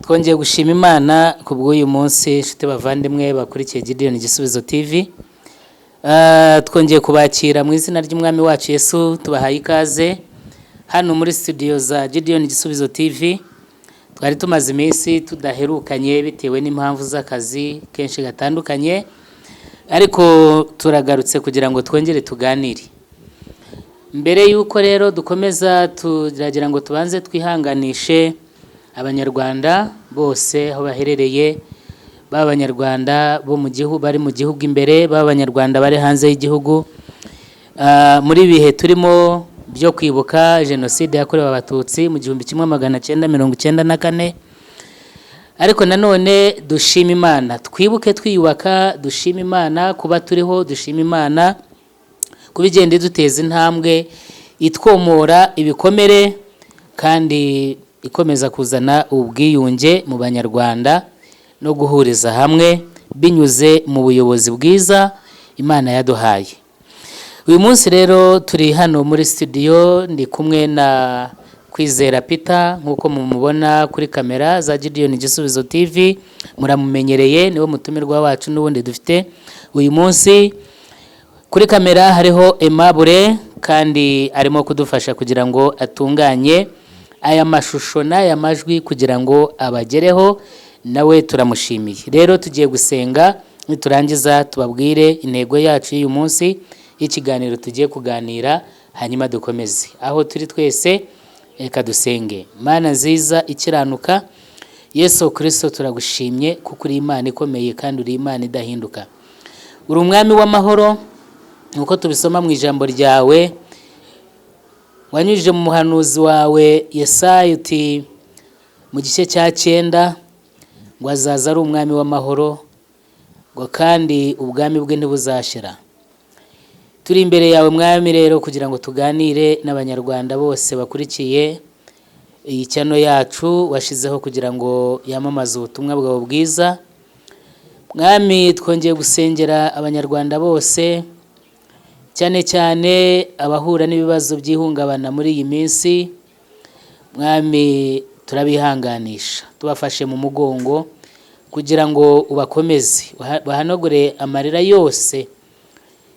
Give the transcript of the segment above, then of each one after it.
Twongeye gushima Imana kubw'uyu munsi shite bavandimwe bakurikiye Gideon Gisubizo TV. Twongeye kubakira mu izina ry'umwami wacu Yesu, tubahaye ikaze hano muri studio za Gideon Gisubizo TV. Twari tumaze iminsi tudaherukanye bitewe n'impamvu z'akazi kenshi gatandukanye, ariko turagarutse kugira ngo twongere tuganire. Mbere yuko rero dukomeza, turagira ngo tubanze twihanganishe abanyarwanda bose aho baherereye, b'abanyarwanda bo mu gihugu, bari mu gihugu imbere, b'abanyarwanda bari hanze y'igihugu, muri bihe turimo byo kwibuka jenoside yakorewe abatutsi mu 1994. Ariko nanone dushima Imana, twibuke twiyubaka, dushima Imana kuba turiho, dushima Imana kubigende duteza intambwe itwomora ibikomere kandi ikomeza kuzana ubwiyunge mu banyarwanda no guhuriza hamwe binyuze mu buyobozi bwiza Imana yaduhaye. Uyu munsi rero turi hano muri studio, ndi kumwe na Kwizera Peter nkuko mumubona kuri kamera za Gideon Gisubizo TV, muramumenyereye, niwe mutumirwa wacu n'ubundi dufite uyu munsi. Kuri kamera hariho Aimable kandi arimo kudufasha kugira ngo atunganye aya mashusho n'aya majwi kugira ngo abagereho, nawe turamushimiye. Rero tugiye gusenga, niturangiza tubabwire intego yacu y'uyu munsi y'ikiganiro tugiye kuganira, hanyuma dukomeze. Aho turi twese reka dusenge. Mana nziza ikiranuka, Yesu Kristo turagushimye kuko uri Imana ikomeye kandi uri Imana idahinduka. Uri umwami w'amahoro nuko tubisoma mu ijambo ryawe, wanyujije mu muhanuzi wawe Yesaya uti mu gice cya 9 ngo azaza ari umwami w'amahoro, ngo kandi ubwami bwe ntibuzashira. Turi imbere yawe mwami rero kugira ngo tuganire n'abanyarwanda bose bakurikiye iyi cyano yacu washizeho kugira ngo yamamaze ubutumwa bwawe bwiza. Mwami twongeye gusengera abanyarwanda bose, cyane cyane abahura n'ibibazo by'ihungabana muri iyi minsi. Mwami turabihanganisha, tubafashe mu mugongo kugira ngo ubakomeze, bahanogore amarira yose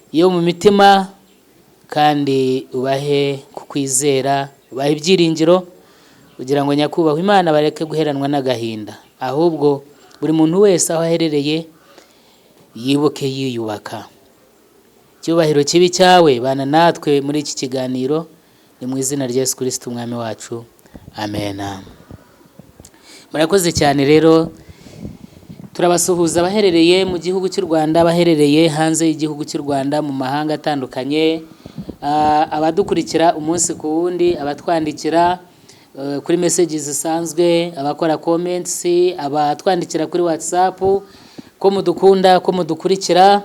yo mu mitima, kandi ubahe kukwizera, ubahe ibyiringiro kugira ngo nyakubahwa Imana bareke guheranwa n'agahinda, ahubwo buri muntu wese aho aherereye yibuke yiyubaka. Cyubahiro kibi cyawe bana natwe muri iki kiganiro, ni mu izina rya Yesu Kristo umwami wacu, amen. Murakoze cyane rero, turabasuhuza abaherereye mu gihugu cy'u Rwanda, abaherereye hanze y'igihugu cy'u Rwanda mu mahanga atandukanye, abadukurikira umunsi ku wundi, abatwandikira kuri messages zisanzwe, abakora comments, abatwandikira kuri WhatsApp, ko mudukunda, ko mudukurikira.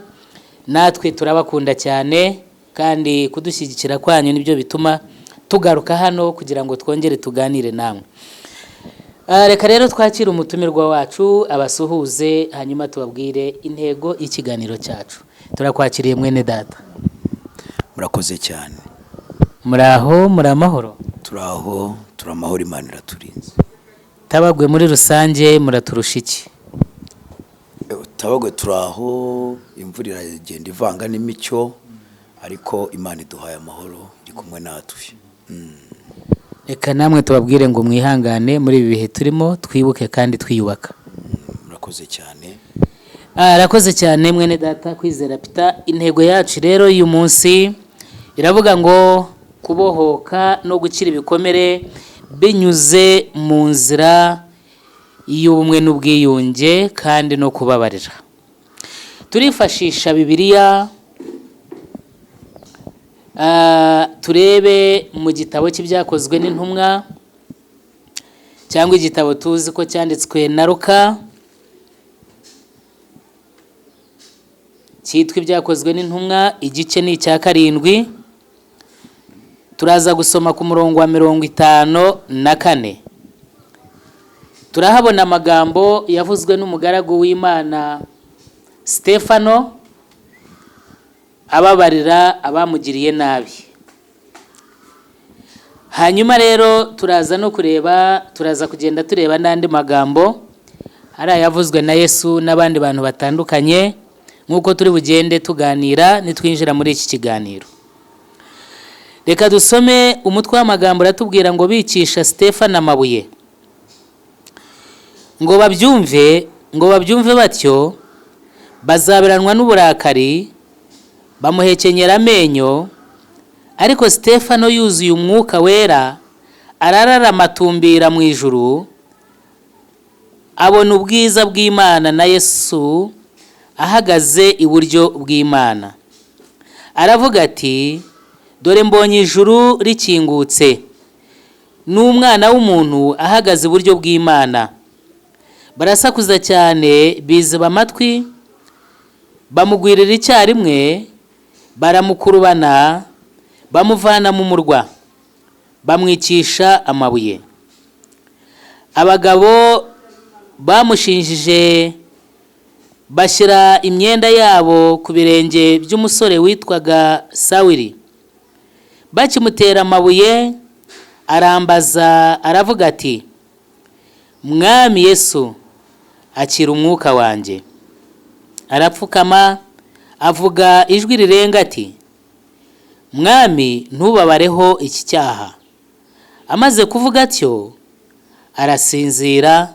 Natwe turabakunda cyane kandi kudushyigikira kwanyu nibyo bituma tugaruka hano kugira ngo twongere tuganire namwe. Reka rero twakira umutumirwa wacu abasuhuze, hanyuma tubabwire intego y'ikiganiro cyacu. Turakwakiriye mwene data. Murakoze cyane. Muraho, muri amahoro? Turaho, turamahoro, Imana iraturinze. Tabagwe muri rusange muraturusha iki? Tabagwe turaho, imvura iragenda ivanga n'imicyo, ariko Imana iduhaye amahoro, iri kumwe natwe. Reka namwe tubabwire ngo mwihangane muri ibi bihe turimo, twibuke kandi twiyubaka. Murakoze cyane. Arakoze cyane mwene data Kwizera Peter. Intego yacu rero uyu munsi iravuga ngo kubohoka no gukira ibikomere binyuze mu nzira y'ubumwe n'ubwiyunge kandi no kubabarira. Turifashisha Bibiliya, turebe mu gitabo cy'ibyakozwe n'intumwa, cyangwa igitabo tuzi ko cyanditswe na Luka, cyitwa ibyakozwe n'intumwa, igice ni icya 7. Turaza gusoma ku murongo wa 54. Turahabona amagambo yavuzwe n'umugaragu w'Imana Stefano ababarira abamugiriye nabi. hanyuma rero turaza kugenda tureba n'andi magambo hari ayavuzwe na Yesu n'abandi bantu batandukanye nk'uko turi bugende tuganira nitwinjira muri iki kiganiro. Reka dusome umutwe w'amagambo uratubwira ngo bicisha Stefano amabuye, ngo babyumve batyo bazaberanwa n'uburakari bamuhekenyera amenyo, ariko Stefano yuzuye umwuka wera arararama atumbira mu ijuru, abona ubwiza bw'Imana na Yesu ahagaze iburyo bw'Imana. Aravuga ati, dore mbonye ijuru rikingutse n'umwana w'umuntu ahagaze iburyo bw'Imana. Barasakuza cyane biziba amatwi, bamugwirira icyarimwe, baramukurubana, bamuvana mu murwa, bamwicisha amabuye. Abagabo bamushinjije bashyira imyenda yabo ku birenge by'umusore witwaga Sawuli. Bakimutera amabuye arambaza aravuga ati, Mwami Yesu, akira umwuka wanjye. Arapfukama avuga ijwi rirenga ati, Mwami, ntubabareho iki cyaha. Amaze kuvuga atyo arasinzira,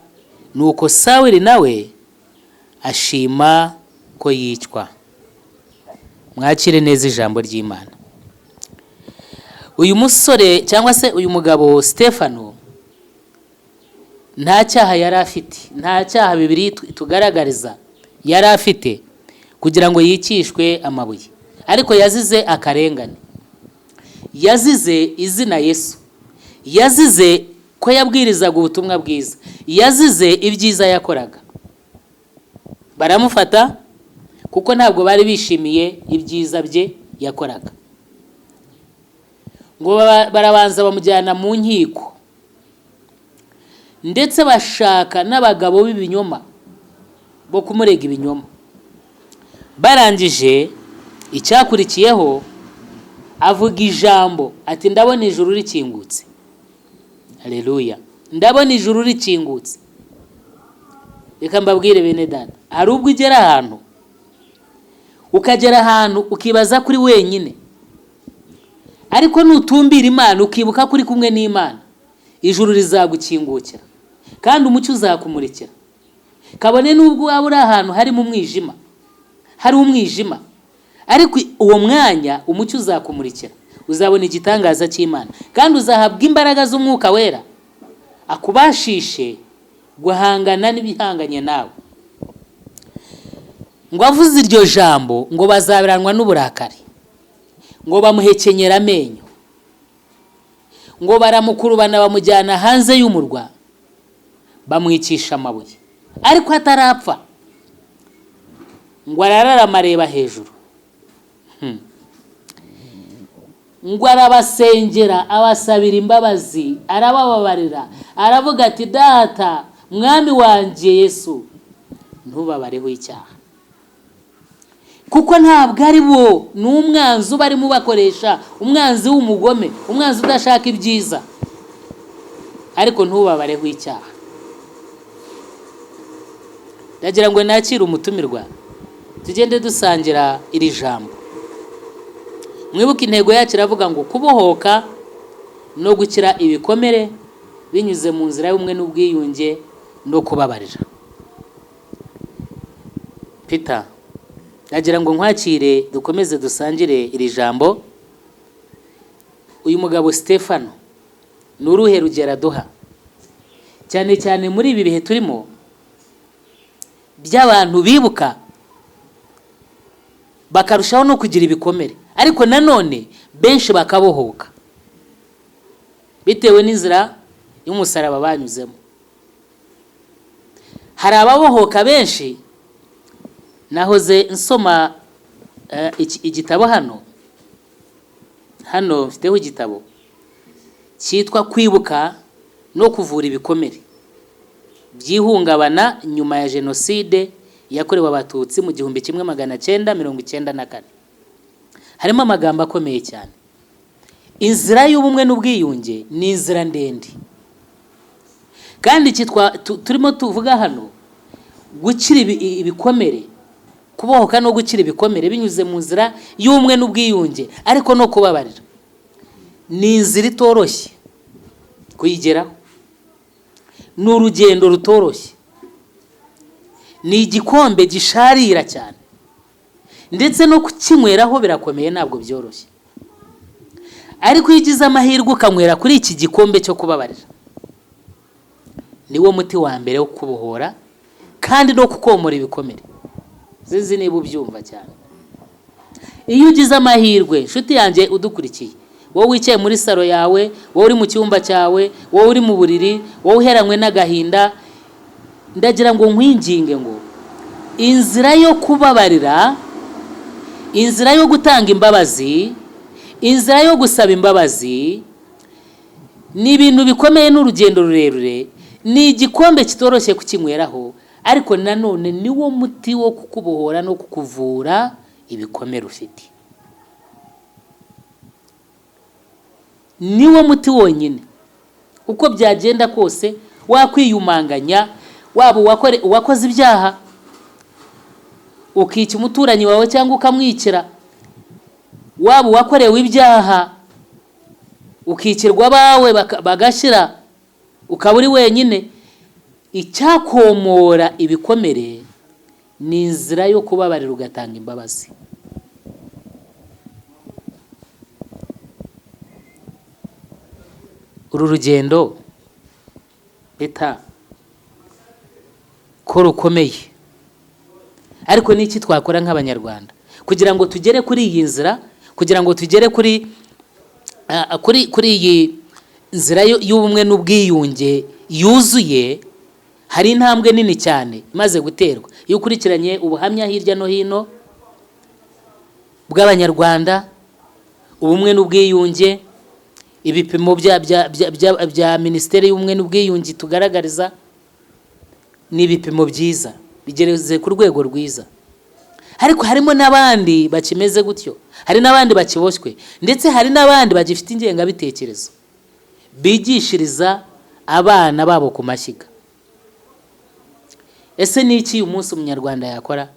nuko Sawuli nawe ashima ko yicwa. Mwakire neza ijambo ry'Imana. Uyu musore cyangwa se uyu mugabo Stefano nta cyaha yari afite, nta cyaha Bibiliya tugaragariza yari afite kugira ngo yicishwe amabuye, ariko yazize akarengane, yazize izina Yesu, yazize ko yabwirizaga ubutumwa bwiza, yazize ibyiza yakoraga. Baramufata kuko ntabwo bari bishimiye ibyiza bye yakoraga, ngo barabanza bamujyana mu nkiko, ndetse bashaka n'abagabo b'ibinyoma bo kumurega ibinyoma. Barangije icyakurikiyeho avuga ijambo ati, ndabona ijuru rikingutse. Haleluya, ndabona ijuru rikingutse. Reka mbabwire bene data, hari ubwo ugera ahantu ukagera ahantu ukibaza kuri wenyine, ariko nutumbira Imana ukibuka kuri kumwe n'Imana, ijuru rizagukingukira kandi umucyo uzakumurikira. Kabone nubwo waba uri ahantu hari mu mwijima, hari umwijima, ariko uwo mwanya umucyo uzakumurikira, uzabona igitangaza cy'Imana kandi uzahabwa imbaraga z'umwuka wera akubashishe guhangana n'ibihanganye nawe. Ngo avuze iryo jambo ngo bazaberanwa n'uburakari, ngo bamuhekenyera amenyo, ngo baramukurubana bamujyana hanze y'umurwa, bamwicisha amabuye, ariko atarapfa. Ngo arararama areba hejuru, ngo arabasengera abasabira imbabazi, arabababarira, aravuga ati, Data, Mwami wanjye Yesu, ntubabareho icyaha. Kuko ntabwo ari bo, ni umwanzi barimo bakoresha, umwanzi w'umugome, umwanzi udashaka ibyiza, ariko ntubabareho icyaha. Ndagira ngo nakire umutumirwa tugende dusangira iri jambo. Mwibuke intego yacu iravuga ngo kubohoka no gukira ibikomere binyuze mu nzira y'ubumwe n'ubwiyunge no kubabarira. Peter, ndagira ngo nkwakire dukomeze dusangire iri jambo. Uyu mugabo Stefano ni uruhe rugero aduha, cyane cyane muri ibi bihe turimo by'abantu bibuka bakarushaho no kugira ibikomere, ariko nanone benshi bakabohoka bitewe n'inzira y'umusaraba banyuzemo. Hari ababohoka benshi. Nahoze nsoma igitabo hano mfiteho igitabo cyitwa Kwibuka no kuvura ibikomere by'ihungabana nyuma ya jenoside yakorewe abatutsi mu 1994. Harimo amagambo akomeye cyane. inzira y'ubumwe n'ubwiyunge ni inzira ndende, kandi turimo tuvuga hano gukira ibikomere, kubohoka no gukira ibikomere binyuze mu nzira y'ubumwe n'ubwiyunge, ariko no kubabarira. Ni inzira itoroshye kuyigeraho, ni urugendo rutoroshye, ni igikombe gisharira cyane, ndetse no kukinyweraho birakomeye, ntabwo byoroshye. Ariko iyo ugize amahirwe ukanywera kuri iki gikombe cyo kubabarira, niwo muti wa mbere wo kubohora kandi no kukomora ibikomere. Zizi niba ubyumva cyane. Iyo ugize amahirwe, nshuti yanjye udukurikiye, wowe wicaye muri saro yawe, wowe uri mu cyumba cyawe, wowe uri mu buriri, wowe uheranywe n'agahinda, ndagira ngo nkwinginge ngo inzira yo kubabarira, inzira yo gutanga imbabazi, inzira yo gusaba imbabazi ni ibintu bikomeye, n'urugendo rurerure, ni igikombe kitoroshye kukinyweraho, ariko nanone niwo muti wo kukubohora no kukuvura ibikomere ufite. Niwo muti wonyine. Uko byagenda kose, wakwiyumanganya, waba uwakoze ibyaha ukica umuturanyi wawe cyangwa ukamwicira, waba uwakorewe ibyaha ukicirwa abawe bagashira, ukaba uri wenyine, icyakomora ibikomere ni inzira yo kubabarira ugatanga imbabazi. Uru rugendo bita ko rukomeye, ariko n'iki twakora nk'abanyarwanda kugira ngo tugere kuri iyi nzira, kugira ngo tugere kuri iyi nzira y'ubumwe n'ubwiyunge yuzuye. Hari intambwe nini cyane imaze guterwa. Iyo ukurikiranye ubuhamya hirya no hino bw'abanyarwanda, ubumwe n'ubwiyunge, ibipimo bya Minisiteri y'ubumwe n'ubwiyunge tugaragariza ni ibipimo byiza, bigereze ku rwego rwiza. Ariko harimo n'abandi bakimeze gutyo, hari n'abandi bakiboshywe, ndetse hari n'abandi bagifite ingengabitekerezo bigishiriza abana babo ku mashyiga. Ese ni iki umunsi umunyarwanda yakora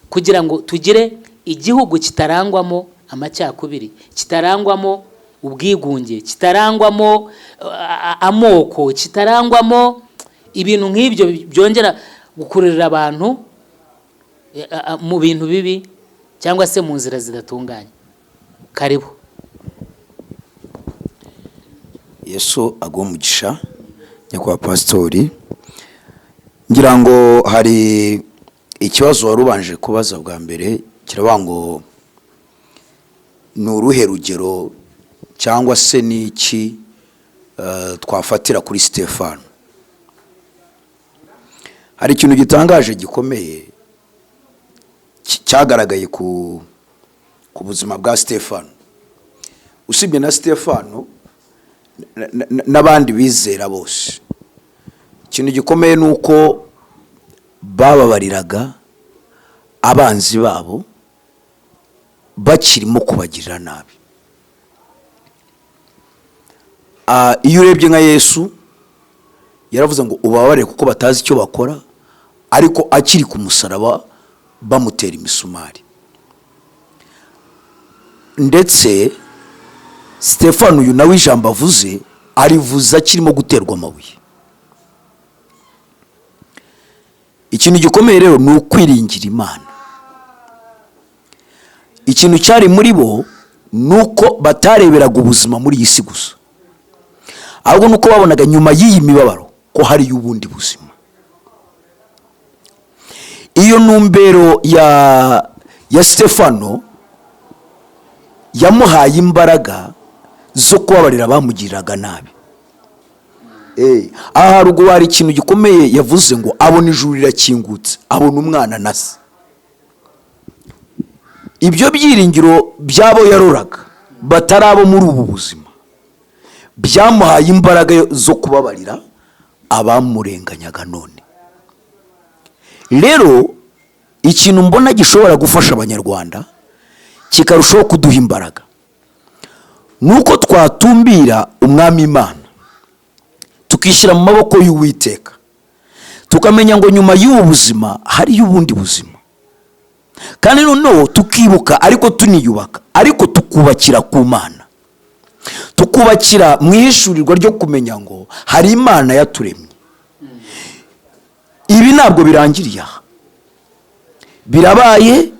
kugira ngo tugire igihugu kitarangwamo amacyakubiri, kitarangwamo ubwigunge, kitarangwamo amoko, kitarangwamo ibintu nk'ibyo byongera gukururira abantu mu bintu bibi cyangwa se mu nzira zidatunganye? Karibu. Yesu agumugisha nyakwa pastori. Ngira ngo hari ikibazo warubanje kubaza bwa mbere, kiravuga ngo ni uruhe rugero cyangwa se n'iki twafatira kuri Stefano. Hari ikintu gitangaje gikomeye cyagaragaye ku buzima bwa Stefano. Usibye na Stefano n'abandi bizera bose, ikintu gikomeye ni uko bababariraga abanzi babo bakirimo kubagirira nabi. Iyo urebye nka Yesu yaravuze ngo ubabarire kuko batazi icyo bakora, ariko akiri ku musaraba bamutera imisumari. Ndetse Stefano uyu nawe ijambo avuze arivuza akirimo guterwa amabuye. Ikintu gikomeye rero ni ukwiringira Imana. Ikintu cyari muri bo nuko batareberaga ubuzima muri iyi si gusa, ahubwo nuko babonaga nyuma y'iyi mibabaro ko hari ubundi buzima. Iyo numbero ya Stefano yamuhaye imbaraga zo kubabarira bamugiriraga nabi. Aha haruguru hari ikintu gikomeye yavuze ngo abona ijuru rirakingutse, abona umwana na se. Ibyo byiringiro byabo yaroraga batarabo muri ubu buzima byamuhaye imbaraga zo kubabarira abamurenganyaga none. Rero ikintu mbona gishobora gufasha abanyarwanda kikarushaho kuduha imbaraga nuko twatumbira umwami Imana tukishyira mu maboko y'Uwiteka, tukamenya ngo nyuma y'ubu buzima hariyo ubundi buzima, kandi noneho tukibuka ariko tuniyubaka, ariko tukubakira ku Mana, tukubakira mu ihishurirwa ryo kumenya ngo hari Imana yaturemye. Ibi ntabwo birangiriye aha, birabaye,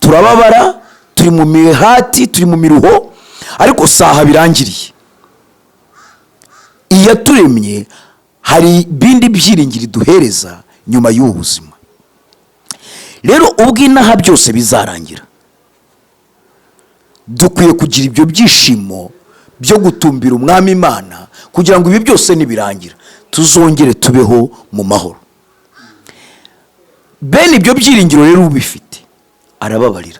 turababara, turi mu mihati, turi mu miruho, ariko saha birangiriye. Iyaturemye hari bindi byiringiro duhereza nyuma y'ubu buzima. Rero ubwo inaha byose bizarangira, dukwiye kugira ibyo byishimo byo gutumbira umwami Imana, kugira ngo ibi byose nibirangira tuzongere tubeho mu mahoro. Bene ibyo byiringiro rero ubifite arababarira,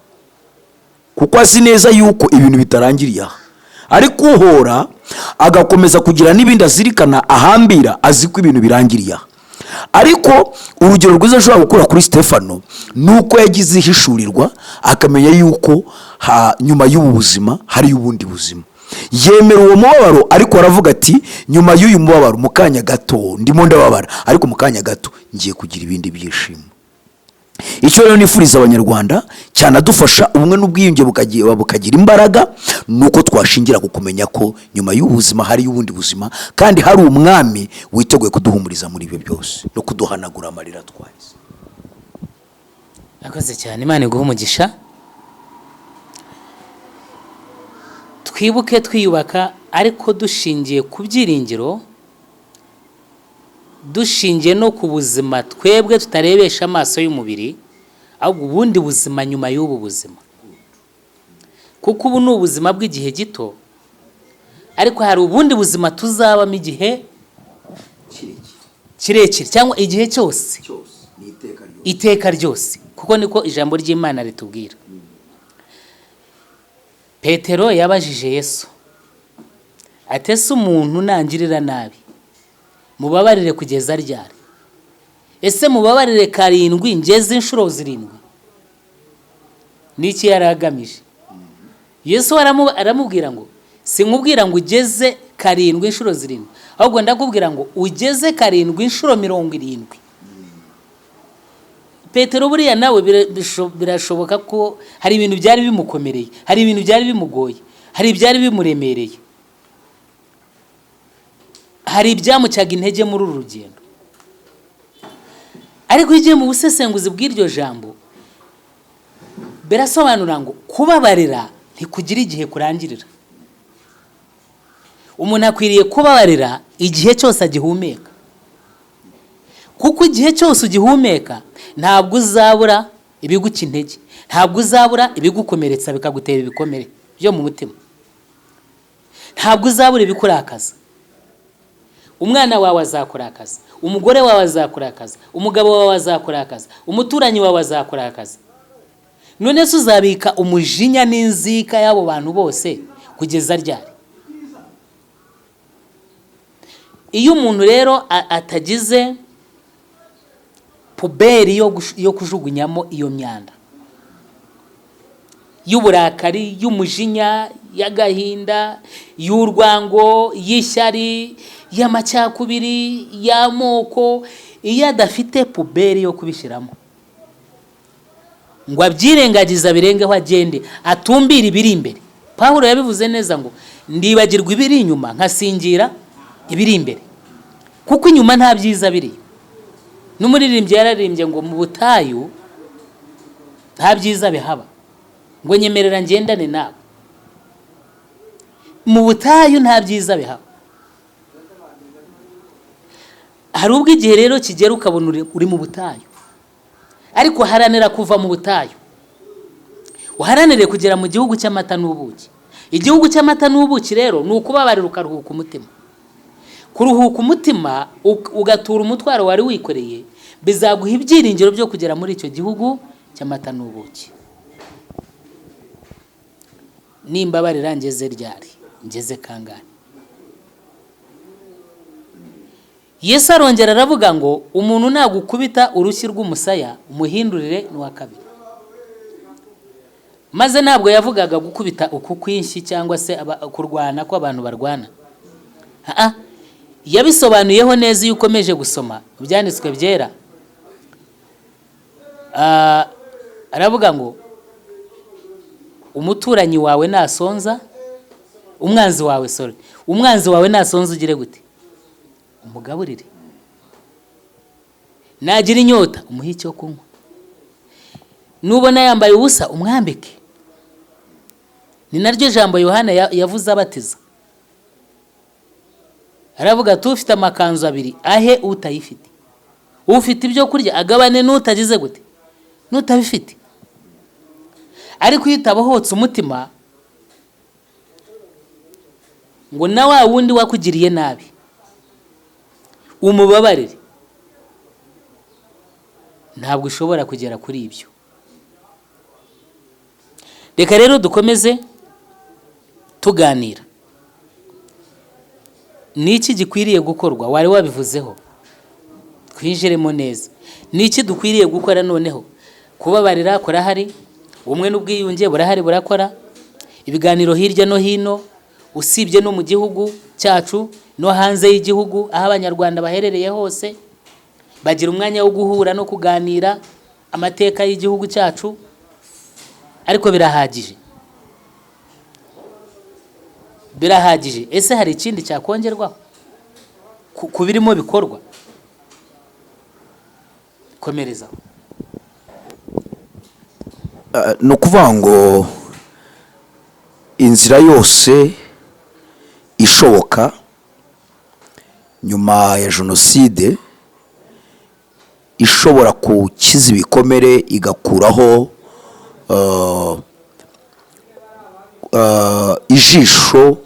kuko azi neza yuko ibintu bitarangiriye aha, ariko uhora agakomeza kugira n'ibindi azirikana ahambira, azi ko ibintu birangiriye aha. Ariko urugero rwiza ashobora gukura kuri Stefano nuko yagize ihishurirwa akamenya yuko nyuma y'ubu buzima hari ubundi buzima. Yemera uwo mubabaro, ariko aravuga ati nyuma y'uyu mubabaro mu kanya gato ndimo ndababara, ariko mu kanya gato ngiye kugira ibindi byishimo. Icyo rero nifuriza abanyarwanda cyane adufasha ubumwe n'ubwiyunge bukagira imbaraga, nuko twashingira ku kumenya ko nyuma y'ubuzima hari ubundi buzima, kandi hari umwami witeguye kuduhumuriza muri ibyo byose no kuduhanagura amarira twahize. Akoze cyane, Imana iguhe umugisha. Twibuke twiyubaka, ariko dushingiye ku byiringiro, dushingiye no ku buzima twebwe tutarebesha amaso y'umubiri, ahubwo ubundi buzima nyuma y'ubu buzima. Kuko ubu ni ubuzima bw'igihe gito, ariko hari ubundi buzima tuzabamo igihe kirekire, cyangwa igihe cyose, iteka ryose, kuko niko ijambo ry'Imana ritubwira. Petero yabajije Yesu ati, ese umuntu nangirira nabi mubabarire kugeza ryari? Ese mubabarire 7 ngeze inshuro 7? Niki yaragamije? Yesu aramubwira ngo sinkubwira ngo ugeze 7 inshuro 7, ahubwo ndakubwira ngo ugeze 7 inshuro 70. Petero buriya nawe birashoboka ko hari ibintu byari bimukomereye, hari ibintu byari bimugoye, hari ibyari bimuremereye, hari ibyamucaga intege muri uru rugendo. Ariko igiye mu busesenguzi bw'iryo jambo birasobanura ngo kubabarira ntikugira igihe kurangirira. Umuntu akwiriye kubabarira igihe cyose agihumeka, kuko igihe cyose ugihumeka ntabwo uzabura ibiguca intege, ntabwo uzabura ibigukomeretsa bikagutera ibikomere byo mu mutima, ntabwo uzabura ibikurakaza. Umwana wawe azakurakaza, umugore wawe azakurakaza, umugabo wawe azakurakaza, umuturanyi wawe azakurakaza. None se uzabika umujinya n'inzika y'abo bantu bose kugeza ryari? Iyo umuntu rero atagize puberi yo kujugunyamo iyo myanda y'uburakari, y'umujinya, y'agahinda, y'urwango, y'ishyari, y'amacyakubiri, y'amoko, iyo adafite puberi yo kubishyiramo ngo abyirengagiza birengeho agende atumbira ibiri imbere. Pawulo yabivuze neza ngo ndibagirwa ibiri inyuma nkasingira ibiri imbere, kuko inyuma nta byiza biri. N'umuririmbyi yararimbye ngo mu butayu nta byiza bihaba, ngo nyemerera ngendane nawe. Mu butayu nta byiza bihaba. Hari ubwo igihe rero kigera ukabona uri mu butayu, ariko haranira kuva mu butayu, uharanire kugera mu gihugu cy'amata n'ubuki. Igihugu cy'amata n'ubuki rero ni ukubabarira ukaruhuka umutima. Kuruhuka umutima ugatura umutwaro wari wikoreye bizaguha ibyiringiro byo kugera muri icyo gihugu cy'amata n'ubuki. Nimbabarira ngeze ryari? Ngeze kangahe? Yesu arongera aravuga ngo umuntu nagukubita urushyi rw'umusaya umuhindurire n'uwa kabiri. maze ntabwo yavugaga gukubita uku kwinshi cyangwa se kurwana ko abantu barwana. Yabisobanuyeho neza iyo ukomeje gusoma ibyanditswe byera. Aravuga ngo umuturanyi wawe nasonza, umwanzi wawe nasonza ugire gute? Umugaburire. Nagira inyota umuhe icyo kunywa. Nubona yambaye ubusa umwambike. Ni naryo jambo Yohana yavuze abatiza. Aravuga tufite amakanzu abiri ahe utayifite. Ufite ibyo kurya agabane n'utagize gute? N'utabifite. Ariko yitabohotse umutima ngo na wa wundi wakugiriye nabi umubabarire, ntabwo ushobora kugera kuri ibyo. Reka rero dukomeze tuganira. Niki gikwiriye gukorwa? Wari wabivuzeho, twinjiremo neza. Niki dukwiriye gukora noneho? Kubabarira kurahari, ubumwe n'ubwiyunge burahari burakora, ibiganiro hirya no hino usibye no mu gihugu cyacu no hanze y'igihugu, aho abanyarwanda baherereye hose bagira umwanya wo guhura no kuganira amateka y'igihugu cyacu. Ariko birahagije. Ese hari ikindi cyakongerwaho ku birimo bikorwa? Komereza. No kuvuga ngo inzira yose ishoboka nyuma ya jenoside ishobora gukiza ibikomere igakuraho ijisho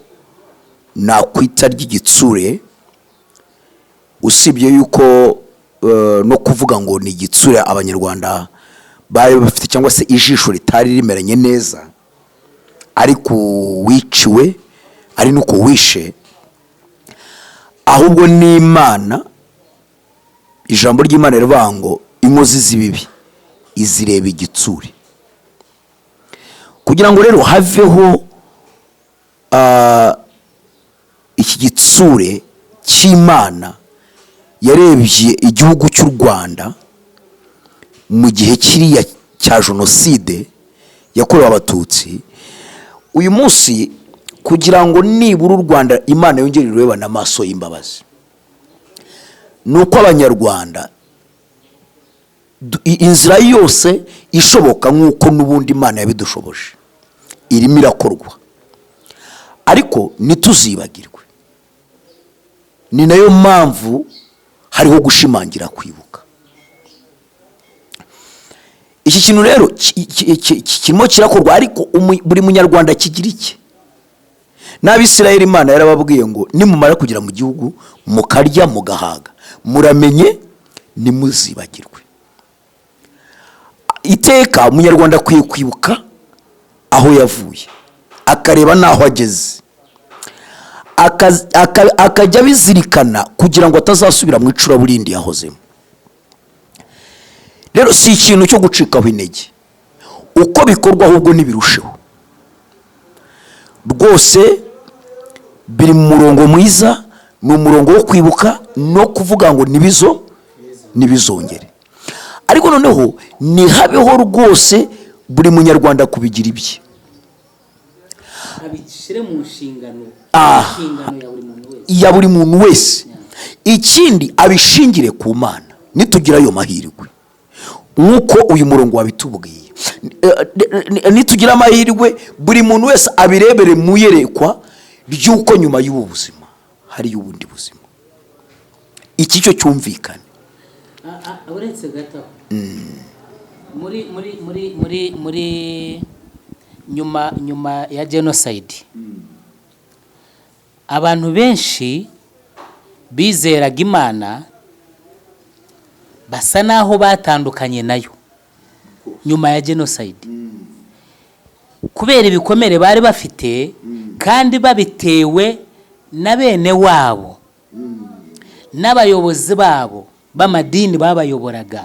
nakwita ry'igitsure, usibye yuko no kuvuga ngo ni igitsure abanyarwanda bari bafite cyangwa se ijisho ritari rimeranye neza, ariko wiciwe ari nuko wishe, ahubwo n'Imana, ijambo ry'Imana rivuga ngo inkozi z'ibibi izireba igitsure. Kugira ngo rero haveho iki gitsure cy'Imana yarebye igihugu cy'u Rwanda mu gihe kiriya cya jenoside yakorewe abatutsi, uyu munsi kugira ngo nibura u Rwanda Imana yongere irebana amaso y'imbabazi, nuko abanyarwanda inzira yose ishoboka nk'uko n'ubundi Imana yabidushoboje irimo irakorwa, ariko ntituzibagirwe. Ni nayo mpamvu hariho gushimangira kwibuka. Iki kintu rero kirimo kirakorwa, ariko buri munyarwanda kigira iki. N'Abisirayeli Imana yarababwiye ngo nimumara kugera mu gihugu mukarya mugahaga muramenye nimuzibagirwe. Iteka umunyarwanda akwiye kwibuka aho yavuye, akareba naho ageze, akajya bizirikana kugira ngo atazasubira mu icuraburindi yahozemo. Rero si ikintu cyo gucikaho intege, uko bikorwa ahubwo nibirusheho rwose, biri mu murongo mwiza, ni umurongo wo kwibuka no kuvuga ngo nibizongere. Ariko noneho nihabeho rwose buri munyarwanda kubigira ibye, abishyire mu nshingano ya buri muntu wese. Ikindi abishingire ku Mana nitugira ayo mahirwe, nk'uko uyu murongo wabitubwiye. Nitugira amahirwe buri muntu wese abirebere mu yerekwa ry'uko nyuma y'ubu buzima hari ubundi buzima. Iki cyo cyumvikane. Uretse gato muri nyuma ya genocide, abantu benshi bizeraga Imana basa naho batandukanye nayo nyuma ya genocide, kubera ibikomere bari bafite kandi babitewe na bene wabo n'abayobozi babo b'amadini babayoboraga.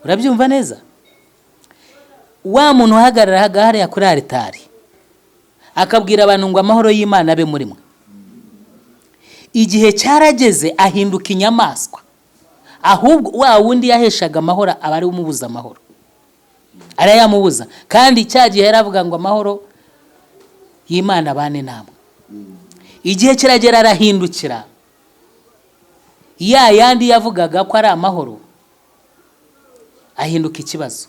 Urabyumva neza? wa muntu uhagarara hariya kuri aritari akabwira abantu ngo amahoro y'Imana abe muri mwe, igihe cyarageze ahinduka inyamaswa, ahubwo wa wundi yaheshaga amahoro aba ari umubuza amahoro, arayamubuza. Kandi cya gihe yaravuga ngo amahoro y'Imana bane namwe, igihe kiragera arahindukira, ya yandi yavugaga ko ari amahoro ahinduka ikibazo.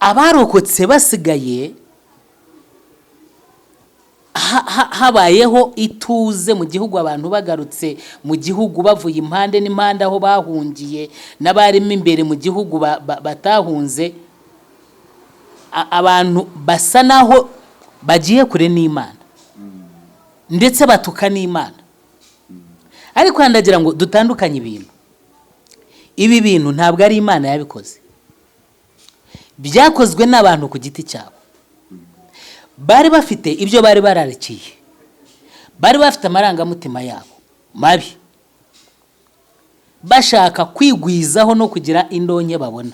Abarokotse basigaye habayeho ituze mu gihugu, abantu bagarutse mu gihugu bavuye impande n'impande aho bahungiye, n'abarimo imbere mu gihugu batahunze, abantu basa naho bagiye kure n'Imana ndetse batuka n'Imana. Ariko ndagira ngo dutandukanye ibintu. Ibi bintu ntabwo ari Imana yabikoze, byakozwe n'abantu ku giti cyabo. Bari bafite ibyo bari bararikiye, bari bafite amarangamutima yabo mabi, bashaka kwigwizaho no kugira indonke babona.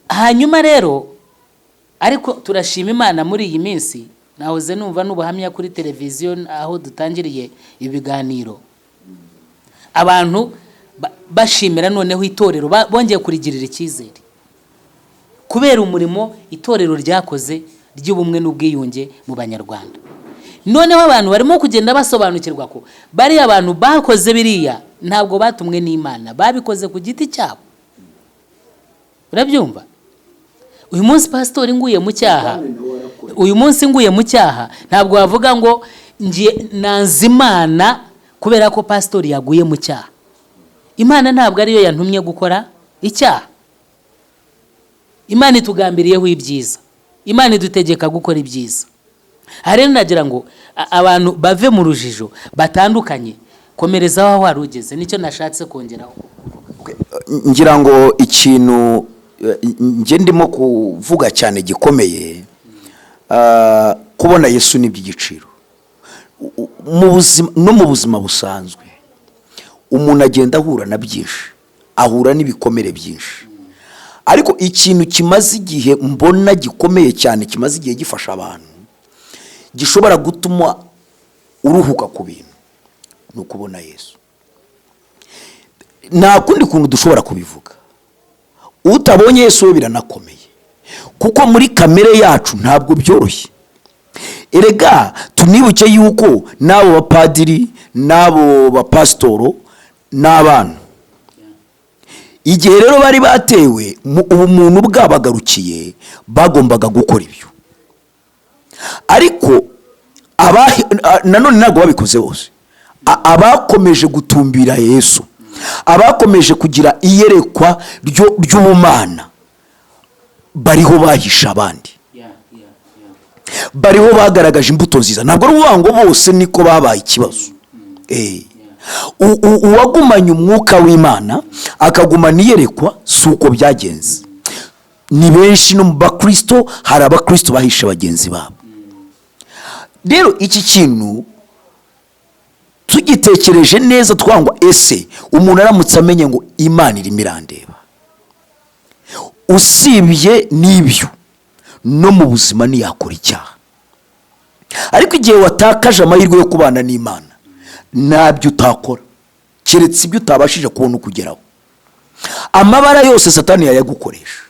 Hanyuma rero, ariko turashima Imana muri iyi minsi, nahoze numva n'ubuhamya kuri televiziyo aho dutangiriye ibiganiro, abantu bashimira noneho itorero bongeye kurigirira icyizere kubera umurimo itorero ryakoze ry'ubumwe n'ubwiyunge mu Banyarwanda. Noneho abantu barimo kugenda basobanukirwa ko bari abantu bakoze biriya ntabwo batumwe n'Imana, babikoze ku giti cyabo. Urabyumva? Uyu munsi pastori nguye mu cyaha, uyu munsi nguye mu cyaha, ntabwo wavuga ngo ngiye nanze Imana kubera ko pastori yaguye mu cyaha. Imana ntabwo ariyo yantumye gukora icyaha. Imana itugambiriyeho ibyiza, Imana idutegeka gukora ibyiza. Hari nagira ngo abantu bave mu rujijo, batandukanye, komereza aho wari ugeze, nicyo nashatse kongeraho. Ngira ngo ikintu nge ndimo kuvuga cyane gikomeye, kubona Yesu ni by'igiciro mu buzima busanzwe. Umuntu agenda ahura na byinshi, ahura n'ibikomere byinshi, ariko ikintu kimaze igihe mbona gikomeye cyane, kimaze igihe gifasha abantu, gishobora gutuma uruhuka ku bintu, ni ukubona Yesu. Nta kundi kuntu dushobora kubivuga. Utabonye Yesu we biranakomeye, kuko muri kamere yacu ntabwo byoroshye. Erega tunibuke yuko n'abo bapadiri n'abo bapasitoro n'abana, igihe rero bari batewe ubumuntu bwabagarukiye, bagombaga gukora ibyo. Ariko nanone ntabwo babikoze bose. Abakomeje gutumbira Yesu, abakomeje kugira iyerekwa ry'ubumana, bariho bahisha abandi, bariho bagaragaje imbuto nziza. Ntabwo ari uvuga ngo bose niko babaye ikibazo. Uwagumanye umwuka w'Imana akagumana iyerekwa, si uko byagenze. Ni benshi no mu bakristo, hari abakristo bahisha bagenzi babo. Rero iki kintu tugitekereje neza, twangwa ese umuntu aramutse amenye ngo Imana irimo irandeba, usibye n'ibyo no mu buzima ntiyakora icyaha. Ariko igihe watakaje amahirwe yo kubana n'Imana, ntabyo utakora keretse ibyo utabashije kubona ukugeraho. Amabara yose Satani yayagukoresha,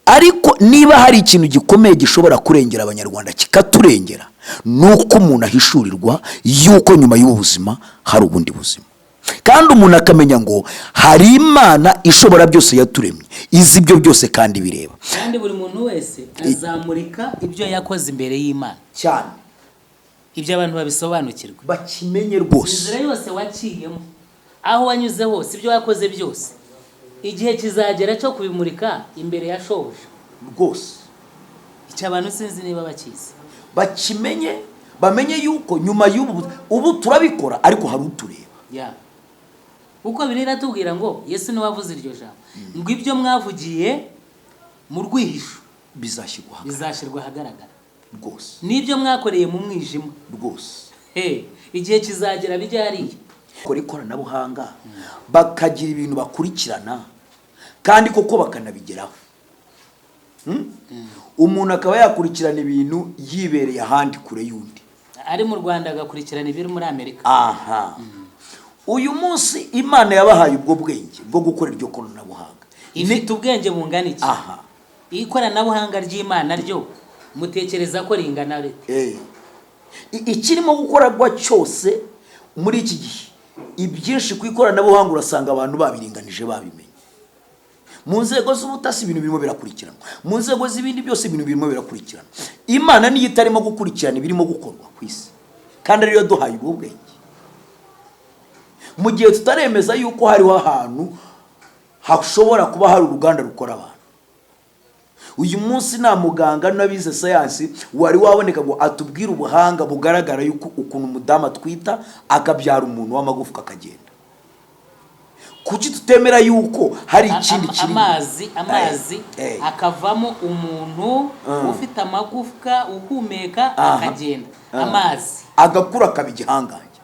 ariko niba hari ikintu gikomeye gishobora kurengera Abanyarwanda, kikaturengera, nuko umuntu ahishurirwa yuko nyuma y'ubuzima hari ubundi buzima, kandi umuntu akamenya ngo hari Imana ishobora byose yaturemye, izi ibyo byose kandi bireba. Kandi buri muntu wese azamurika ibyo yakoze imbere y'Imana cyane, ibyo abantu babisobanukirwa, bakimenye rwose. Inzira yose waciyemo, aho wanyuze hose, ibyo wakoze byose, igihe kizagera cyo kubimurika imbere ya shobuja rwose. Icyo abantu sinzi niba bakizi, bakimenye, bamenye yuko nyuma ubu turabikora, ariko hari utureba. Uko Bibiliya iratubwira ngo Yesu niwe wavuze iryo jambo, ngo ibyo mwavugiye mu rwihisho bizashyirwa ahagaragara rwose, n'ibyo mwakoreye mu mwijima rwose. igihe kizagera bijya hariya. bakora ikoranabuhanga bakagira ibintu bakurikirana kandi koko bakanabigeraho. Umuntu akaba yakurikirana ibintu yibereye ahandi kure y'undi, ari mu Rwanda agakurikirana ibiri muri Amerika. Aha. Uyu munsi Imana yabahaye ubwo bwenge bwo gukora iryo koranabuhanga. Ifite ubwenge bungana iki? Aha. Ikoranabuhanga ry'Imana ryo mutekereza ko ringana rite? Ikirimo gukorwa cyose muri iki gihe, ibyinshi ku ikoranabuhanga urasanga abantu babiringanije babimenye. Mu nzego z'ubutasi ibintu birimo birakurikirana, mu nzego z'ibindi byose ibintu birimo birakurikirana. Imana niyo itarimo gukurikirana ibirimo gukorwa ku isi, kandi ariyo duhaye ubwo bwenge. Mu gihe tutaremeza yuko hariho ahantu hashobora kuba hari uruganda rukora abantu, uyu munsi nta muganga n'abize sayansi wari waboneka ngo atubwire ubuhanga bugaragara yuko ukuntu umudamu atwita akabyara umuntu w'amagufwa akagenda. Kuki tutemera yuko hari ikindi kiri amazi akavamo umuntu ufite amagufwa uhumeka akagenda, amazi agakura akabigihangaje?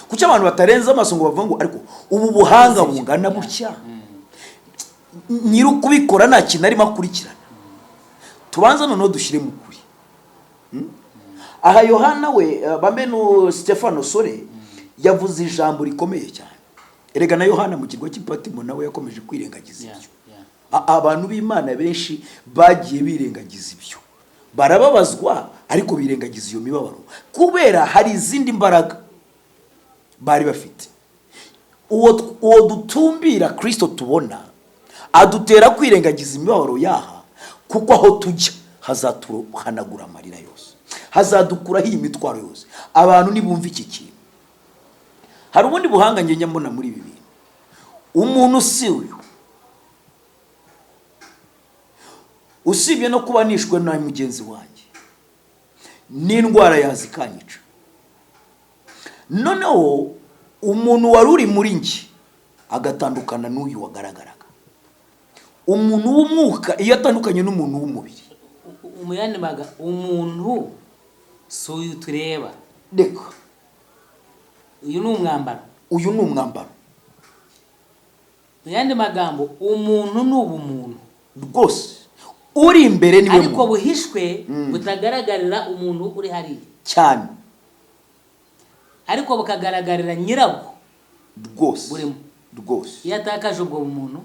Kuki abantu batarenza amaso ngo bavuga ngo ariko ubu buhanga bungana butya nyiri kubikora nta kintu arimo akurikirana? Tubanza noneho dushyire mu kuri. Aha Yohana we bambeno Stefano Sore yavuze ijambo rikomeye cyane. Erega na Yohana mu kigo cy'Ipatimo nawe yakomeje kwirengagiza ibyo. Abantu b'Imana benshi bagiye birengagiza ibyo, barababazwa ariko birengagiza iyo mibabaro kubera hari izindi mbaraga bari bafite. Uwo dutumbira Kristo tubona adutera kwirengagiza imibabaro yaha, kuko aho tujya hazatuhanagura amarira yose, hazadukuraho iyi mitwaro yose. Abantu nibumva iki kintu, hari ubundi buhanga ngenya mbona muri ibi bintu. Umuntu si uyu, usibye no kuba nishwe na mugenzi wanjye, n'indwara yazikanyica. Noneho umuntu wari uri muri njye agatandukana n'uyu wagaragaraga. Umuntu w'umwuka iyo atandukanye n'umuntu w'umubiri, umuyane maga umuntu si uyu tureba. Reka uyu ni umwambaro, uyu ni umwambaro. Mu yandi magambo umuntu ni ubumuntu rwose uri imbere niwe muntu, ariko buhishwe butagaragarira umuntu uri hariya cyane, ariko bukagaragarira nyirabwo rwose burimo. Rwose iyo atakaje ubwo bumuntu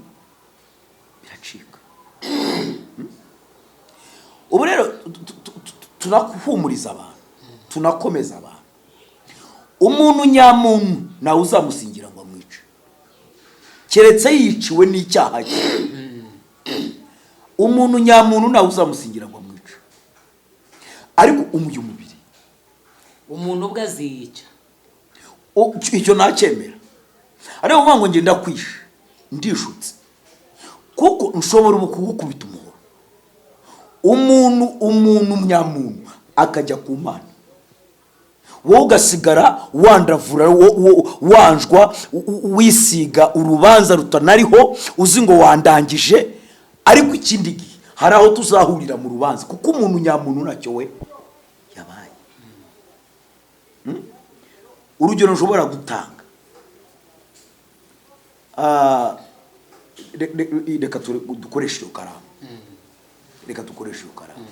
biracika. Ubu rero tunakuhumuriza abantu, tunakomeza abantu. Umuntu nyamuntu nawe uzamusingira ngo amwice, keretse yiciwe n'icyaha cye. Umuntu nyamuntu nawe uzamusingira ngo amwice, ariko uyu mubiri umuntu ubwo aziyica. Icyo nacyemera. Ariko uvuga ngo ngenda kwishe ndishutse, kuko nshobora kugukubita umuhoro. Umuntu nyamuntu akajya ku Mana, wowe ugasigara wandavura, wanjwa, wisiga urubanza rutanariho, uzi ngo wandangije. Ariko ikindi gihe hari aho tuzahurira mu rubanza, kuko umuntu nyamuntu ntacyo we yabaye. Urugero nshobora gutanga, reka dukoreshe iyo karamu. Reka dukoreshe iyo karamu.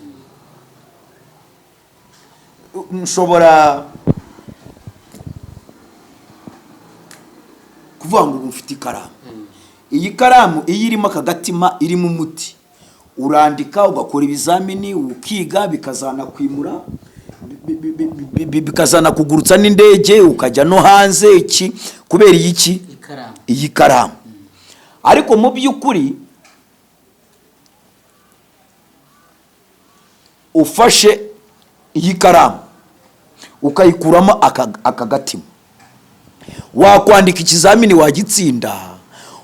Nshobora kuvuga ngo mfite ikaramu. Iyi karamu iyo irimo akagatima, irimo umuti, urandika ugakora ibizamini ukiga, bikazana kwimura, bikazana kugurutsa n'indege ukajya no hanze. Iki kubera iki? Iyi karamu. Ariko mu by'ukuri ufashe iyi karamu ukayikuramo akagatima, wakwandika ikizamini wagitsinda,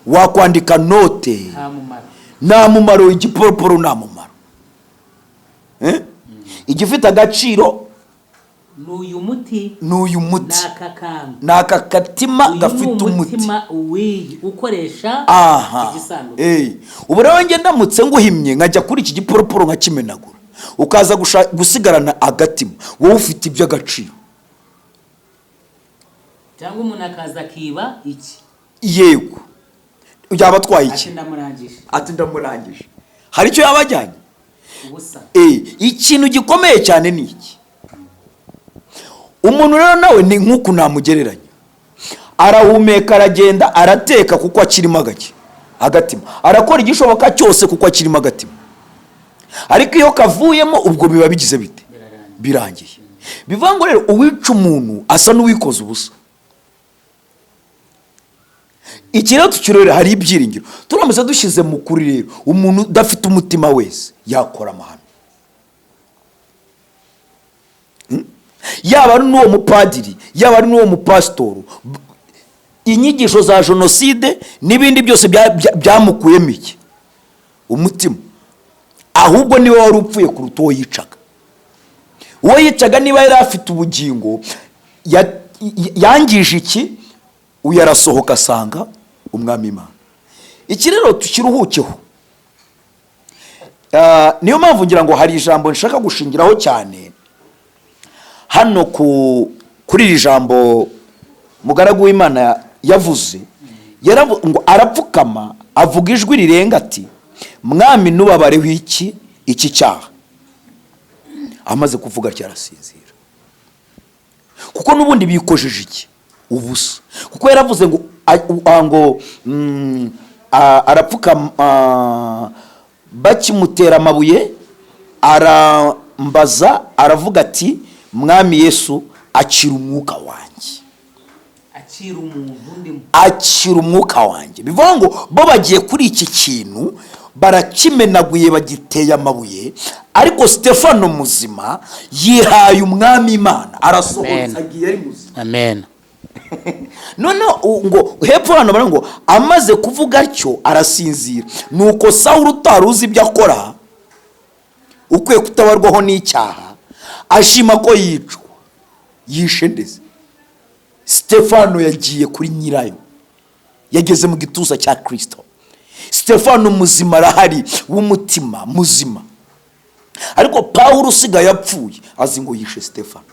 wakwandika note, nta mumaro. Igiporoporo nta mumaro. Igifite agaciro n'uyu muti, n'aka katima gafite umuti ukoresha igisanduku. Ubu rero njye ndamutse nguhimye nkajya kuri iki giporoporo nkakimenagura, ukaza gusigarana agatima, wowe ufite iby'agaciro. cyangwa umuntu akaza akiba iki yego yaba atwaye iki ati ndamurangije hari icyo yabajyanye ubusa ikintu gikomeye cyane ni iki umuntu rero nawe ni nk'uku namugereranya arahumeka aragenda arateka kuko akirimo agatima arakora igishoboka cyose kuko akirimo agatima ariko iyo kavuyemo ubwo biba bigize bite birangiye bivuga ngo rero uwica umuntu asa n'uwikoze ubusa iki rero tukirore hari ibyiringiro turamutse dushyize mu kuri rero umuntu udafite umutima wese yakora amahano yaba ari n'uwo mupadiri yaba ari n'uwo mupasitoro inyigisho za jenoside n'ibindi byose byamukuyemo iki umutima ahubwo niwe wari upfuye kuruta uwo yicaga uwo yicaga niba yari afite ubugingo yangije iki uyu arasohoka asanga umwami Imana iki rero tukiruhukeho niyo mpamvu ngira ngo hari ijambo nshaka gushingiraho cyane hano kuri iri jambo mugaragu w'Imana yavuze ngo arapfukama avuga ijwi rirenga ati mwami nubabareho iki cyaha amaze kuvuga cyarasinzira kuko n'ubundi bikojeje iki ubusa kuko yaravuze ngo arapfukama bakimutera amabuye arambaza aravuga ati mwami Yesu akira umwuka wanjye akira umwuka wanjye bivuga ngo bo bagiye kuri iki kintu barakimenaguye bagiteye amabuye ariko Stefano muzima yihaye umwami Imana arasohotse agiye ari muzima amen none ngo hepfo hano bara ngo amaze kuvuga atyo arasinzira nuko Sawuli utaruzi ibyo akora ukwiye kutabarwaho n'icyaha ashima ko yicwa yishe ndeze Stefano yagiye kuri nyirayo yageze mu gituza cya Kristo Stefano muzima arahari w'umutima muzima ariko Pawulo usigaye yapfuye azi ngo yishe Stefano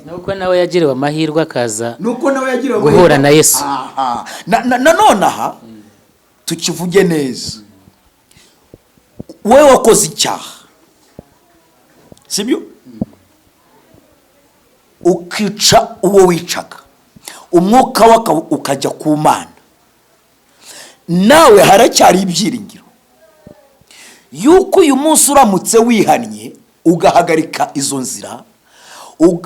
nuko nawe yagiriwe amahirwe akaza nuko nawe yagiriwe guhura na Yesu none aha tukivuge neza wewe wakoze icyaha sibyo ukica uwo wicaga umwuka waka ukajya ku Mana nawe haracyari ibyiringiro yuko uyu munsi uramutse wihannye ugahagarika izo nzira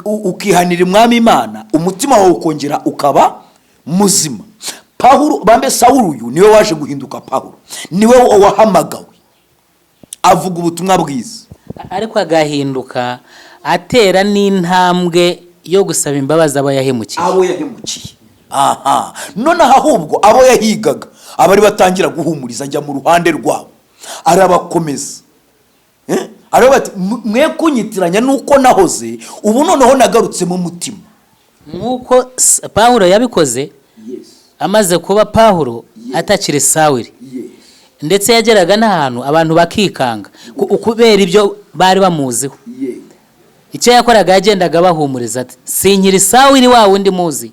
ukihanira umwami Imana umutima wawe ukongera ukaba muzima Pawulo bambe Sawuli uyu niwe waje guhinduka Pawulo niwe wahamagawe avuga ubutumwa bwiza ariko agahinduka atera n'intambwe yo gusaba imbabazi abo yahemukiye none ahubwo abo yahigaga abari batangira guhumuriza ajya mu ruhande rwabo arabakomeza araba ati mwe kunyitiranya nuko nahoze ubu noneho nagarutse mu mutima nkuko Pawulo yabikoze amaze kuba Pawulo atakiri Sawuli ndetse yageraga n'ahantu abantu bakikanga kubera ibyo bari bamuziho icyo yakoraga yagendaga bahumuriza ati sinkiri Sawuli wa wundi muzi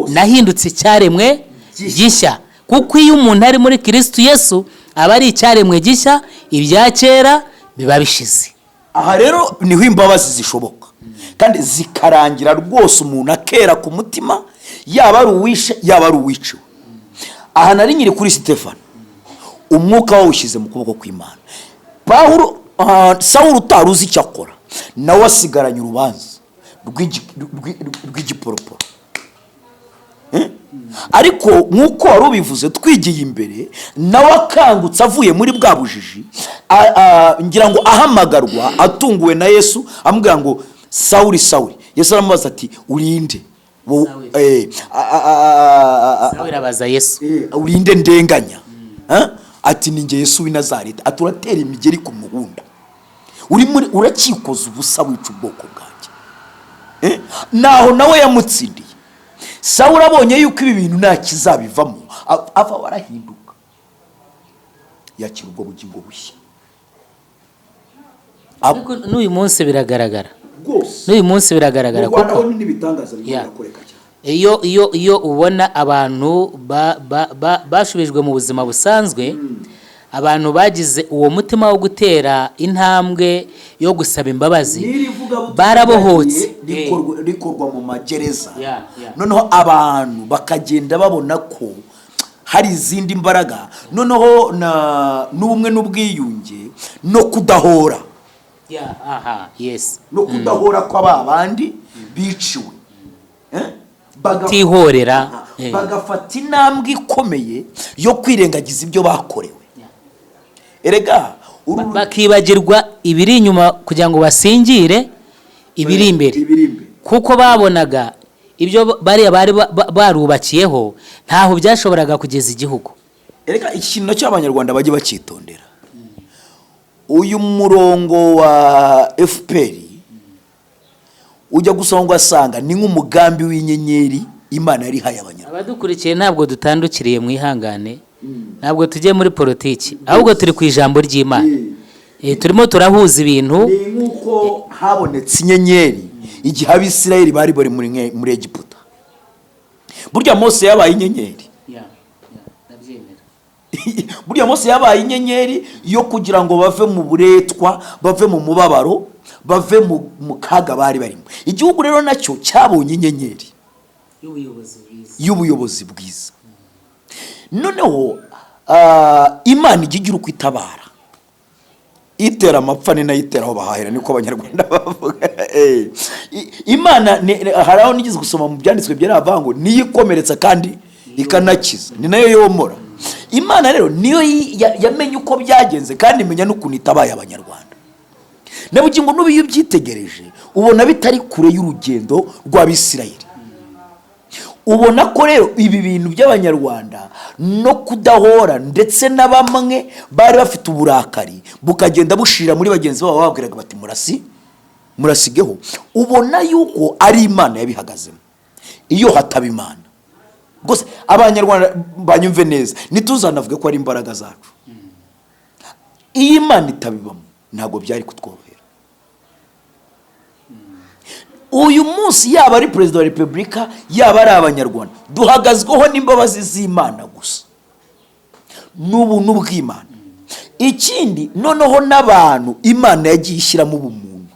nahindutse icyaremwe gishya kuko iyo umuntu ari muri Kristo Yesu aba ari icyaremwe gishya ibya kera biba bishize aha rero niho imbabazi zishoboka kandi zikarangira rwose umuntu akera ku mutima yaba ari uwishe yaba ari uwiciwe aha nari nyiri kuri Stefano umwuka wawushyize mu kuboko kw'Imana Pawulo Sawuli utaruzi icyo akora nawe asigaranye urubanza rw'igiporoporo ariko nk'uko wari ubivuze twigiye imbere nawe akangutse avuye muri bwa bujiji ngira ngo ahamagarwa atunguwe na Yesu amubwira ngo Sawuli Sawuli Yesu aramubaza ati urinde Sawuli abaza Yesu urinde ndenganya ati ninjye Yesu w'i Nazareti aturatera imigeri ku muhunda urakikoza ubusa wica ubwoko bwanjye naho nawe yamutsindiye Sawuli abonye yuko ibi bintu nta kizabivamo ava warahinduka yakira ubwo bugingo bushya ariko n'uyu munsi biragaragara n'uyu munsi biragaragara kuko n'ibitangaza birakoreka cyane. iyo ubona abantu bashubijwe mu buzima busanzwe, abantu bagize uwo mutima wo gutera intambwe yo gusaba imbabazi, barabohotse, rikorwa mu magereza. Noneho abantu bakagenda babona ko hari izindi mbaraga, noneho n'ubumwe n'ubwiyunge no kudahora. No kudahora kw'aba bandi biciwe, batihorera, bagafata intambwe ikomeye yo kwirengagiza ibyo bakorewe. Erega bakibagirwa ibiri inyuma kugira ngo basingire ibiri imbere, kuko babonaga ibyo bari barubakiyeho ntaho byashoboraga kugeza igihugu. Erega ikintu cy'abanyarwanda bajye bakitondera. Uyu murongo wa FPR ujya gusanga ugasanga ni nk'umugambi w'inyenyeri Imana yari haye abanyarwanda. Abadukurikiye ntabwo dutandukiriye mu ihangane, ntabwo tugiye muri politiki, ahubwo turi ku ijambo ry'Imana. Turimo turahuza ibintu. Ni nk'uko habonetse inyenyeri igihe Abisirayeli bari muri Egiputa. Burya Mose yabaye inyenyeri. Burya Mose yabaye inyenyeri yo kugira ngo bave mu buretwa, bave mu mubabaro, bave mu kaga bari barimo. Igihugu rero nacyo cyabonye inyenyeri y'ubuyobozi bwiza. Noneho Imana igira uko itabara, itera amapfa ni nayo itera aho bahahira, niko abanyarwanda bavuga. Imana hari aho nigeze gusoma mu byanditswe byaravuga ngo niyo ikomeretsa kandi ikanakiza, ni nayo yomora. Imana rero niyo yamenye uko byagenze kandi imenya n'ukuntu itabaye abanyarwanda. Nabugingo n'ubiyo byitegereje ubona bitari kure y'urugendo rw'Abisirayeli. Ubona ko rero ibi bintu by'abanyarwanda no kudahora, ndetse na bamwe bari bafite uburakari bukagenda bushira muri bagenzi babo, babwiraga bati murasigeho. Ubona yuko ari Imana yabihagazemo. Iyo hataba Imana gose abanyarwanda banyumve neza, nituzanavuge ko ari imbaraga zacu. Iyi Imana itabibamo ntago byari kutworohera. Uyu munsi yaba ari Perezida wa Repubulika, yaba ari abanyarwanda, duhagazweho n'imbabazi z'Imana gusa, n'ubuntu bw'Imana. Ikindi noneho n'abantu Imana yagiye ishyiramo ubumuntu.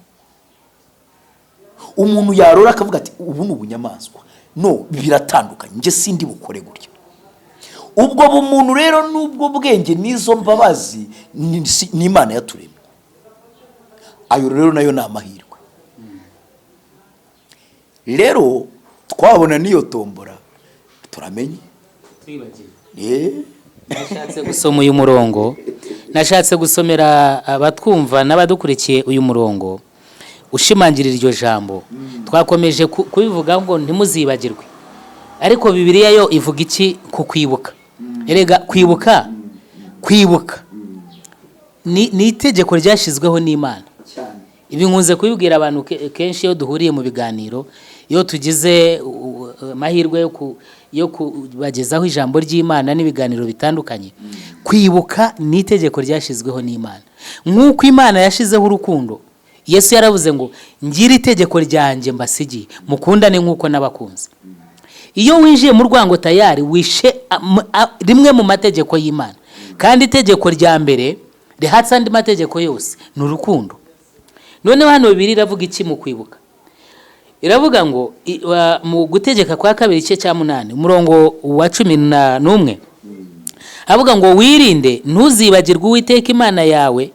Umuntu yarora akavuga ati ubu ni ubunyamaswa, no biratandukanye, nje sindi bukore gutyo. Ubwo bumuntu rero n'ubwo bwenge n'izo mbabazi ni Imana yaturemye. Ayo rero nayo ni amahirwe. Rero twabona niyo tombora turamenye. Nashatse gusoma uyu murongo, nashatse gusomera abatwumva n'abadukurikiye uyu murongo ushimangirira iryo jambo. Twakomeje kubivuga ngo ntimuzibagirwe, ariko Bibiliya yo ivuga iki ku kwibuka? Erega kwibuka ni itegeko ryashizweho n'Imana. Ibi nkunze kubibwira abantu kenshi iyo duhuriye mu biganiro, iyo tugize amahirwe yo kubagezaho ijambo ry'Imana n'ibiganiro bitandukanye. Kwibuka ni itegeko ryashizweho n'Imana. Nk'uko Imana yashizeho urukundo, Yesu yaravuze ngo ngira itegeko ryanjye mbasigiye, mukundane nk'uko nabakunze. Iyo winjiye mu rwango tayari wishe rimwe mu mategeko y'Imana, kandi itegeko rya mbere rihatse andi mategeko yose ni urukundo. Noneho hano Bibiliya iravuga iki mu kwibuka? Iravuga ngo mu gutegeka kwa kabiri igice cya 8 umurongo wa 11 avuga ngo wirinde ntuzibagirwe Uwiteka Imana yawe,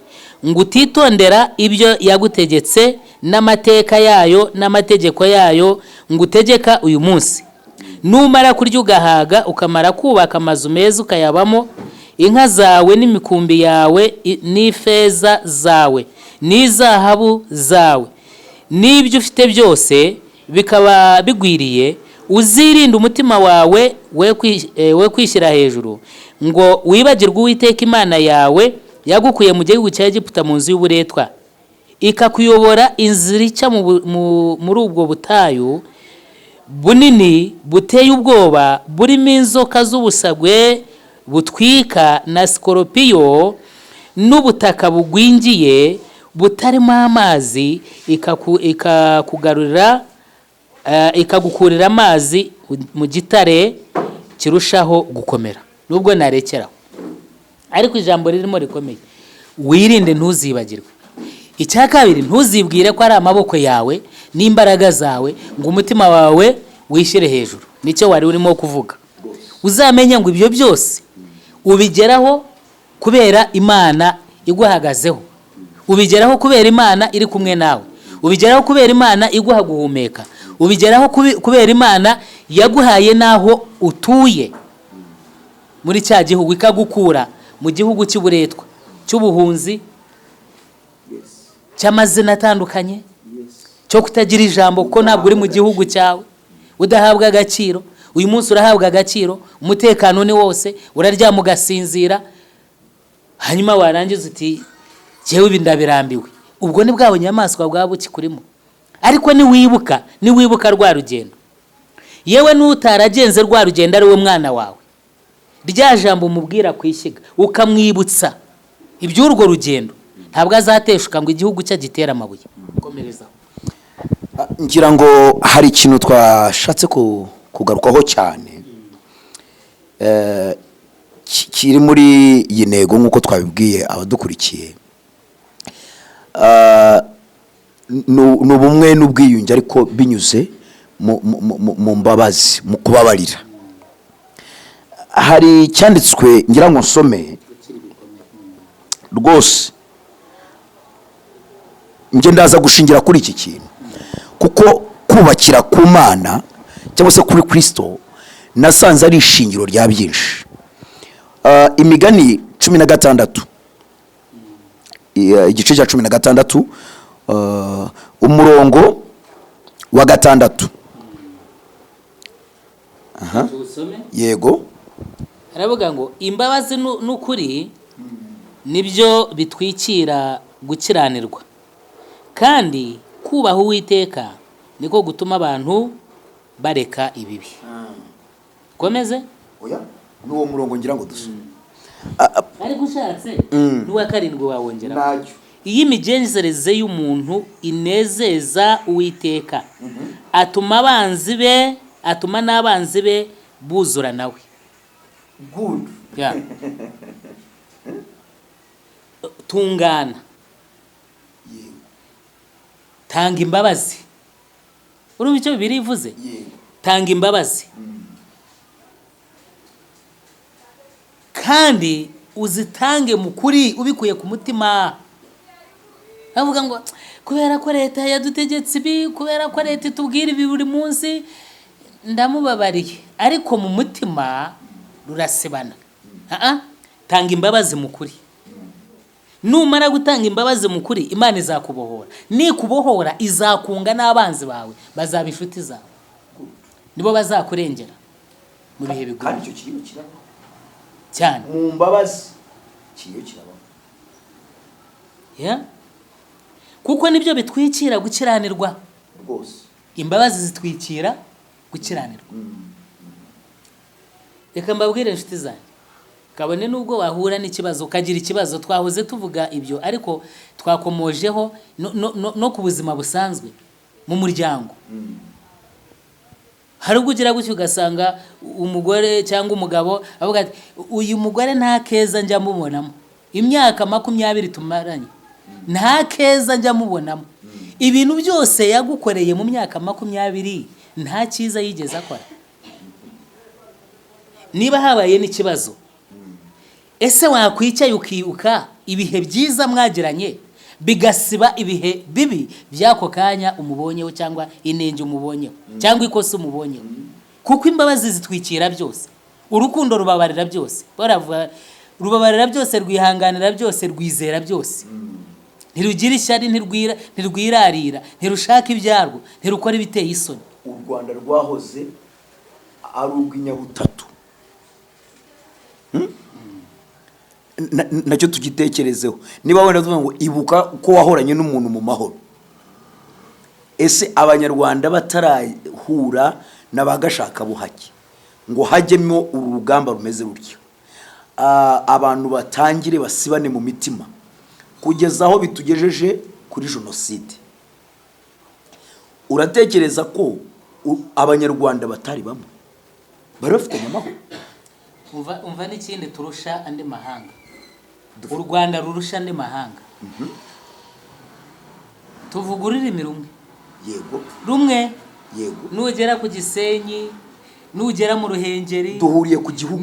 ngo utitondera ibyo yagutegetse n'amateka yayo n'amategeko yayo ngutegeka uyu munsi. Numara kurya ugahaga, ukamara kubaka amazu meza ukayabamo, inka zawe n'imikumbi yawe n'ifeza zawe n'izahabu zawe n'ibyo ufite byose bikaba bigwiriye, uzirinde umutima wawe we kwishyira hejuru, ngo wibagirwe Uwiteka Imana yawe yagukuye mu gihugu cya Egiputa mu nzu y'uburetwa, ikakuyobora inzira ica muri ubwo butayu bunini buteye ubwoba, burimo inzoka z'ubusagwe butwika na sikoropiyo n'ubutaka bugwingiye, butarimo amazi ikakugarurira ikagukurira amazi mu gitare kirushaho gukomera. Nubwo narekeraho, ariko ijambo ririmo rikomeye, wirinde ntuzibagirwe. Icya kabiri, ntuzibwire ko ari amaboko yawe n'imbaraga zawe ngo umutima wawe wishyire hejuru. Nicyo wari urimo kuvuga. Uzamenye ngo ibyo byose ubigeraho kubera Imana iguhagazeho, ubigeraho kubera Imana iri kumwe nawe, ubigeraho kubera Imana iguha guhumeka, ubigeraho kubera Imana yaguhaye naho utuye muri cya gihugu, ikagukura mu gihugu cy'uburetwa, cy'ubuhunzi, cy'amazina atandukanye, cyo kutagira ijambo kuko ntabwo uri mu gihugu cyawe, udahabwa agaciro. Uyu munsi urahabwa agaciro, umutekano ni wose, uraryama ugasinzira, hanyuma warangiza uti jewe ibi ndabirambiwe. Ubwo ni bwa bunyamaswa bwa bukikurimo. Ariko niwibuka rwa rugendo, yewe n'utaragenze rwa rugendo ari we mwana wawe, rya jambo umubwira kwishyiga ukamwibutsa iby'urwo rugendo, ntabwo azateshuka ngo igihugu cye gitera amabuye. Komereza. Ngira ngo hari ikintu twashatse kugarukaho cyane kiri muri iyi ntego nk'uko twabibwiye abadukurikiye, ni ubumwe n'ubwiyunge ariko binyuze mu mbabazi, mu kubabarira. Hari cyanditswe ngira ngo nsome rwose, njye ndaza gushingira kuri iki kintu, kuko kubakira ku Mana cyangwa se kuri Kristo nasanze ari ishingiro rya byinshi. Imigani 16 igice cya 16 umurongo wa 6. Aha, yego. Aravuga ngo imbabazi n'ukuri nibyo bitwikira gukiranirwa, kandi kubaha Uwiteka niko gutuma abantu bareka ibibi. Komeze. Oya, n'uwo murongo ngira ngo dusome. Ariko ushatse n'uwa 7 wawongera. Nacyo. Iyi migenzereze y'umuntu inezeza Uwiteka, atuma n'abanzi be buzura nawe. Good. Yeah. Tungana. Tanga imbabazi. Urumva icyo birivuze? Tanga imbabazi. Kandi uzitange mu kuri ubikuye ku mutima. Avuga ngo kubera ko leta yadutegetse ibi, kubera ko leta itubwira ibi buri munsi, ndamubabariye, ariko mu mutima rurasebana. Tanga imbabazi mu kuri. Numara gutanga imbabazi mu kuri, Imana izakubohora. Nikubohora izakunga n'abanzi bawe, bazaba inshuti zawe, nibo bazakurengera mu bihe bigoye. Kandi icyo kintu kiraba cyane mu mbabazi, kintu kiraba. Yeah. Kuko nibyo bitwikira gukiranirwa rwose. Imbabazi zitwikira gukiranirwa. Reka mbabwire inshuti zanjye, kabone nubwo wahura n'ikibazo ukagira ikibazo, twahoze tuvuga ibyo, ariko twakomojeho no ku buzima busanzwe mu muryango. Hari ubwo ugira gutyo ugasanga umugore cyangwa umugabo avuga ati uyu mugore nta keza njya mubonamo, imyaka 20 tumaranye nta keza njya mubonamo, ibintu byose yagukoreye mu myaka 20 nta cyiza yigeze akora. Niba habaye n'ikibazo, ese wakwicaye ukibuka ibihe byiza mwagiranye bigasiba ibihe bibi byako kanya umubonyeho, cyangwa inenge umubonyeho, cyangwa ikosa umubonyeho? Kuko imbabazi zitwikira byose, urukundo rubabarira byose. Rubabarira byose, rwihanganira byose, rwizera byose. Ntirugira ishyari, ntirwirarira, ntirushaka ibyarwo, ntirukora ibiteye isoni. U Rwanda rwahoze ari urw'inyabutatu. Nacyo tugitekerezeho. Niba wenda tuvuga ngo ibuka uko wahoranye n'umuntu mu mahoro, ese abanyarwanda batarahura n'abagashaka buhake ngo hajyemo urugamba rumeze rutyo, abantu batangire basibane mu mitima, kugeza aho bitugejeje kuri jenoside. Uratekereza ko abanyarwanda batari bamwe bari bafitanye amahoro? umva n'ikindi turusha andi mahanga, u Rwanda rurusha andi mahanga. Tuvuga ururimi rumwe. Yego. Rumwe. Yego. Nugera ku Gisenyi, nugera mu Ruhengeri, duhuriye ku gihugu.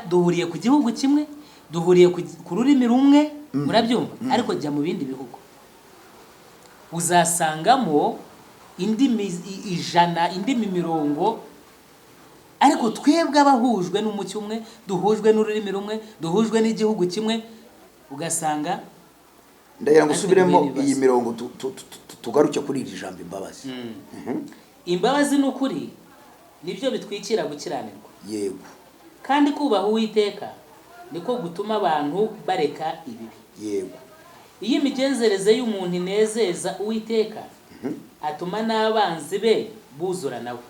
Duhuriye ku gihugu kimwe, duhuriye ku rurimi rumwe, murabyumva? Ariko jya mu bindi bihugu uzasangamo indimi ijana, indimi mirongo, ariko twebwe abahujwe n'umucyo umwe, duhujwe n'ururimi rumwe, duhujwe n'igihugu kimwe, ugasanga ndagira ngo usubiremo iyi mirongo tugaruke kuri iri jambo imbabazi. Imbabazi n'ukuri nibyo bitwikira gukiranirwa. Yego. Kandi kubaha Uwiteka niko gutuma abantu bareka ibibi. Yego. Iyo imigenzereze y'umuntu inezeza Uwiteka, atuma n'abanzi be buzura nawe.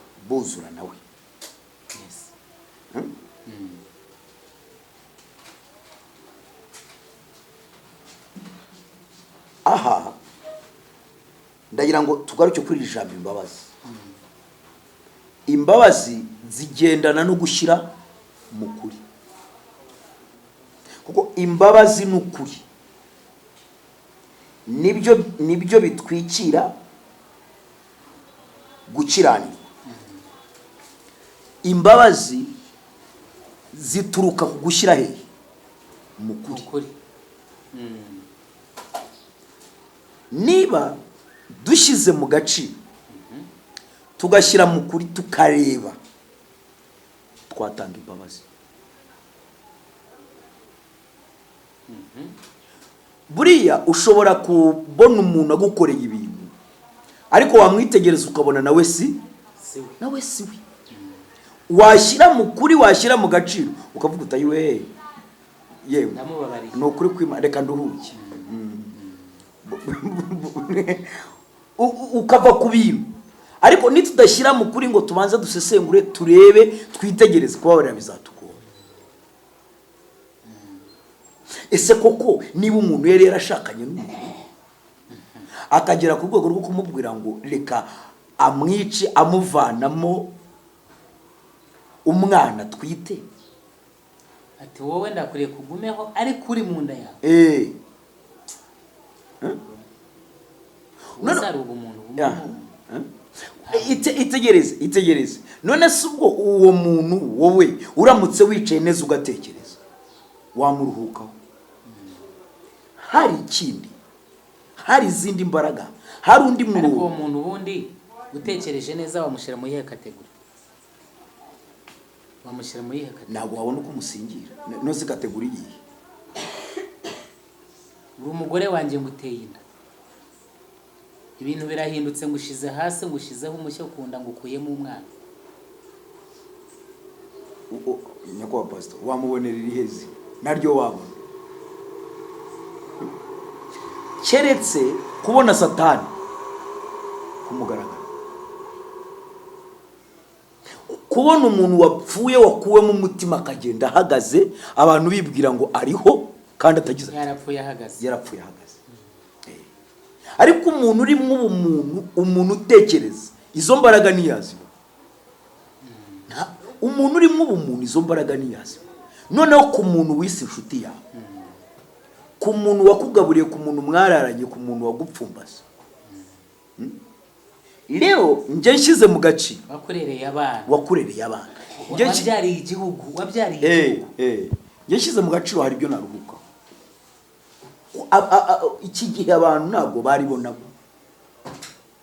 Yes. Aha ndagira ngo tugaruke kuri iri jambo imbabazi. Imbabazi zigendana no gushyira mu kuri, kuko imbabazi n'ukuri nibyo bitwikira gukiranirwa. Imbabazi zituruka ku gushyira hehe? Mu kuri. Niba dushyize mu gaciro tugashyira mu kuri tukareba, twatanga imbabazi. Buriya ushobora kubona umuntu agukoreye ibintu ariko wamwitegereza ukabona nawe si we. Washyira mu kuri, washyira mu gaciro, ukavuga utayi we yewe ni ukuri kwima, reka nduhuke. Ukava ku bintu, ariko nitudashyira mu kuri ngo tubanze dusesengure, turebe, twitegereze, kubabarira bizatugora. Ese koko niba umuntu yari yarashakanye n'umuntu akagera ku rwego rwo kumubwira ngo reka amwice amuvanamo umwana twite, ati wowe ndakuriye kugumeho ariko uri mu nda yawe. Itegereze. None se ubwo uwo muntu wowe uramutse wicaye neza ugatekereza, wamuruhukaho? Hari ikindi, hari izindi mbaraga, hari undi muntu. Ariko uwo muntu ubundi utekereje neza wamushyira mu yihe kategori? Ntabwo wabona uko umusingira. Nose kategori yihe? Uri umugore wanjye nguteye inda, ibintu birahindutse, ngushize hasi, ngushizeho umushyo kunda, ngukuyemo umwana. Nyakubahwa pastor, wamubonera irihezi naryo wabona? Keretse kubona Satani kumugaragara, kubona umuntu wapfuye wakuwemo umutima akagenda ahagaze, abantu bibwira ngo ariho kandi atagize, yarapfuye ahagaze. Ariko umuntu urimo umuntu utekereza, izo mbaraga niyaziba. Umuntu urimo ubumuntu, izo mbaraga niyaziba. Noneho ku muntu wise inshuti yawe, ku muntu wakugaburiye, ku muntu mwararanye, ku muntu wagupfumbase, rero njye nshyize mu gaciro, wakurereye abana, wabyariye igihugu, njye nshyize mu gaciro, hari ibyo naruhuka. Iki gihe abantu ntabwo bari bo nabo,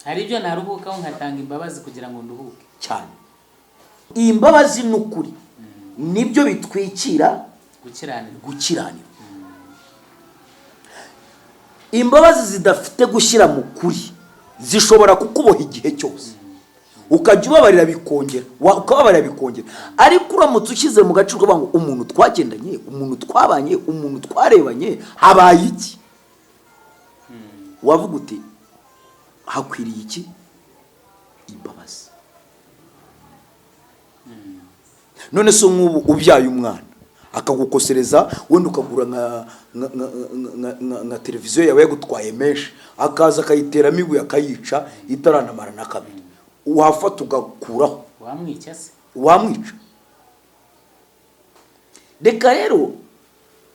hari ibyo naruhukaho nkatanga imbabazi kugira ngo nduhuke cyane. Iyi mbabazi n'ukuri nibyo bitwikira gukiranirwa. Imbabazi zidafite gushyira mu kuri zishobora kukuboha igihe cyose, ukajya ubabarira bikongera, ukababarira bikongera. Ariko uramutse ushyize mu gaciro ukavuga ngo umuntu twagendanye, umuntu twabanye, umuntu twarebanye, habaye iki? Wavuga uti hakwiriye iki? Imbabazi. None se nk'ubu ubyaye umwana akagukosereza wenda ukagura nka televiziyo yawe yagutwaye menshi, akaza akayiteramo ibuye akayica itaranamara na kabiri, wafata ugakuraho, wamwica se? wamwica. Reka rero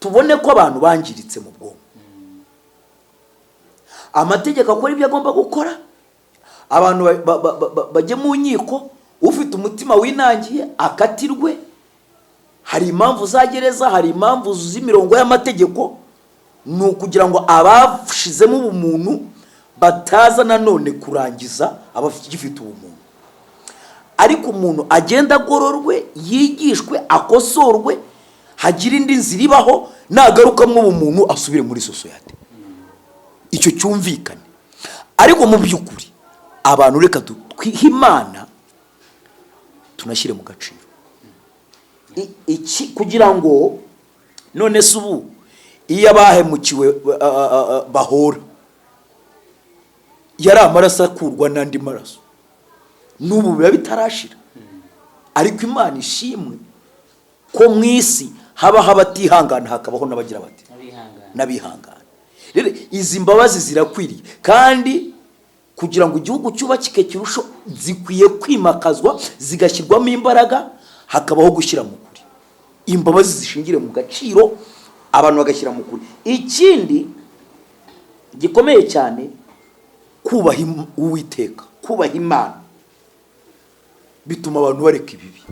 tubone ko abantu bangiritse mu bwonko. Amategeko akora ibyo agomba gukora, abantu bajye mu nkiko, ufite umutima winangiye akatirwe. Hari impamvu za gereza, hari impamvu z'imirongo y'amategeko, ni ukugira ngo abashizemo ubumuntu bataza nanone kurangiza abafite ubumuntu. Ariko umuntu agenda agororwe, yigishwe, akosorwe, hagira indi nzira ibaho, nagarukamwo ubumuntu asubire muri sosiyete. Icyo cyumvikane. Ariko mu by'ukuri abantu reka twihe Imana tunashyire mu gaciro. Iki kugira ngo none se ubu iyo abahemukiwe bahora, yari amaraso akurwa n'andi maraso, n'ubu biba bitarashira. Ariko Imana ishimwe ko mu isi habaho abatihangana hakabaho n'abagira bati n'abihangana. Rero izi mbabazi zirakwiriye, kandi kugira ngo igihugu cyubakike kirusho zikwiye kwimakazwa, zigashyirwamo imbaraga, hakabaho gushyira mu kuri. Imbabazi zishingire mu gaciro, abantu bagashyira mu kuri. Ikindi gikomeye cyane, kubaha Uwiteka, kubaha Imana, bituma abantu bareka ibibi.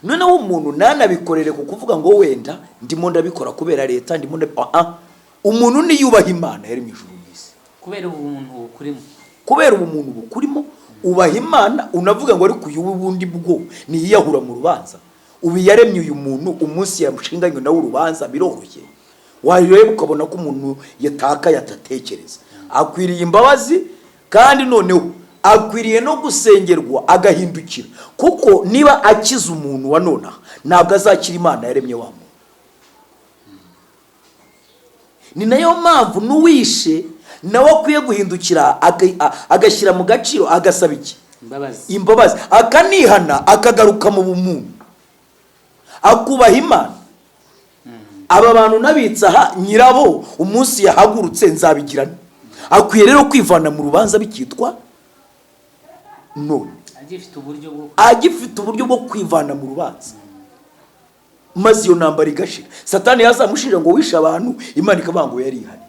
Noneho umuntu nanabikorere ku kuvuga ngo wenda ndimo ndabikora kubera leta, ndimo umuntu niyubaha Imana yari mu ijuru n'isi, kubera ubumuntu bukurimo, kubera ubumuntu bukurimo, ubaha Imana. Unavuga ngo ariko uyu wundi bwo niyiyahura mu rubanza, ubu yaremye uyu muntu umunsi yamushinganye nawe urubanza, biroroshye. Wareba ukabona ko umuntu yataka yatatekereza. Akwiriye imbabazi, kandi noneho akwiriye no gusengerwa agahindukira, kuko niba akiza umuntu wa none ntabwo azakira Imana yaremye wa muntu. Ni nayo mpamvu n'uwishe nawe akwiye guhindukira agashyira mu gaciro, agasaba iki? Imbabazi, akanihana, akagaruka mu bumuntu, akubaha Imana. Aba bantu nabitse aha nyirabo umunsi yahagurutse nzabigirana. Akwiye rero kwivana mu rubanza bikitwa none, agifite uburyo bwo kwivana mu rubanza, maze iyo ntambara igashira. Satani yazamushira ngo wishe abantu, Imana ikavuga ngo yarihana.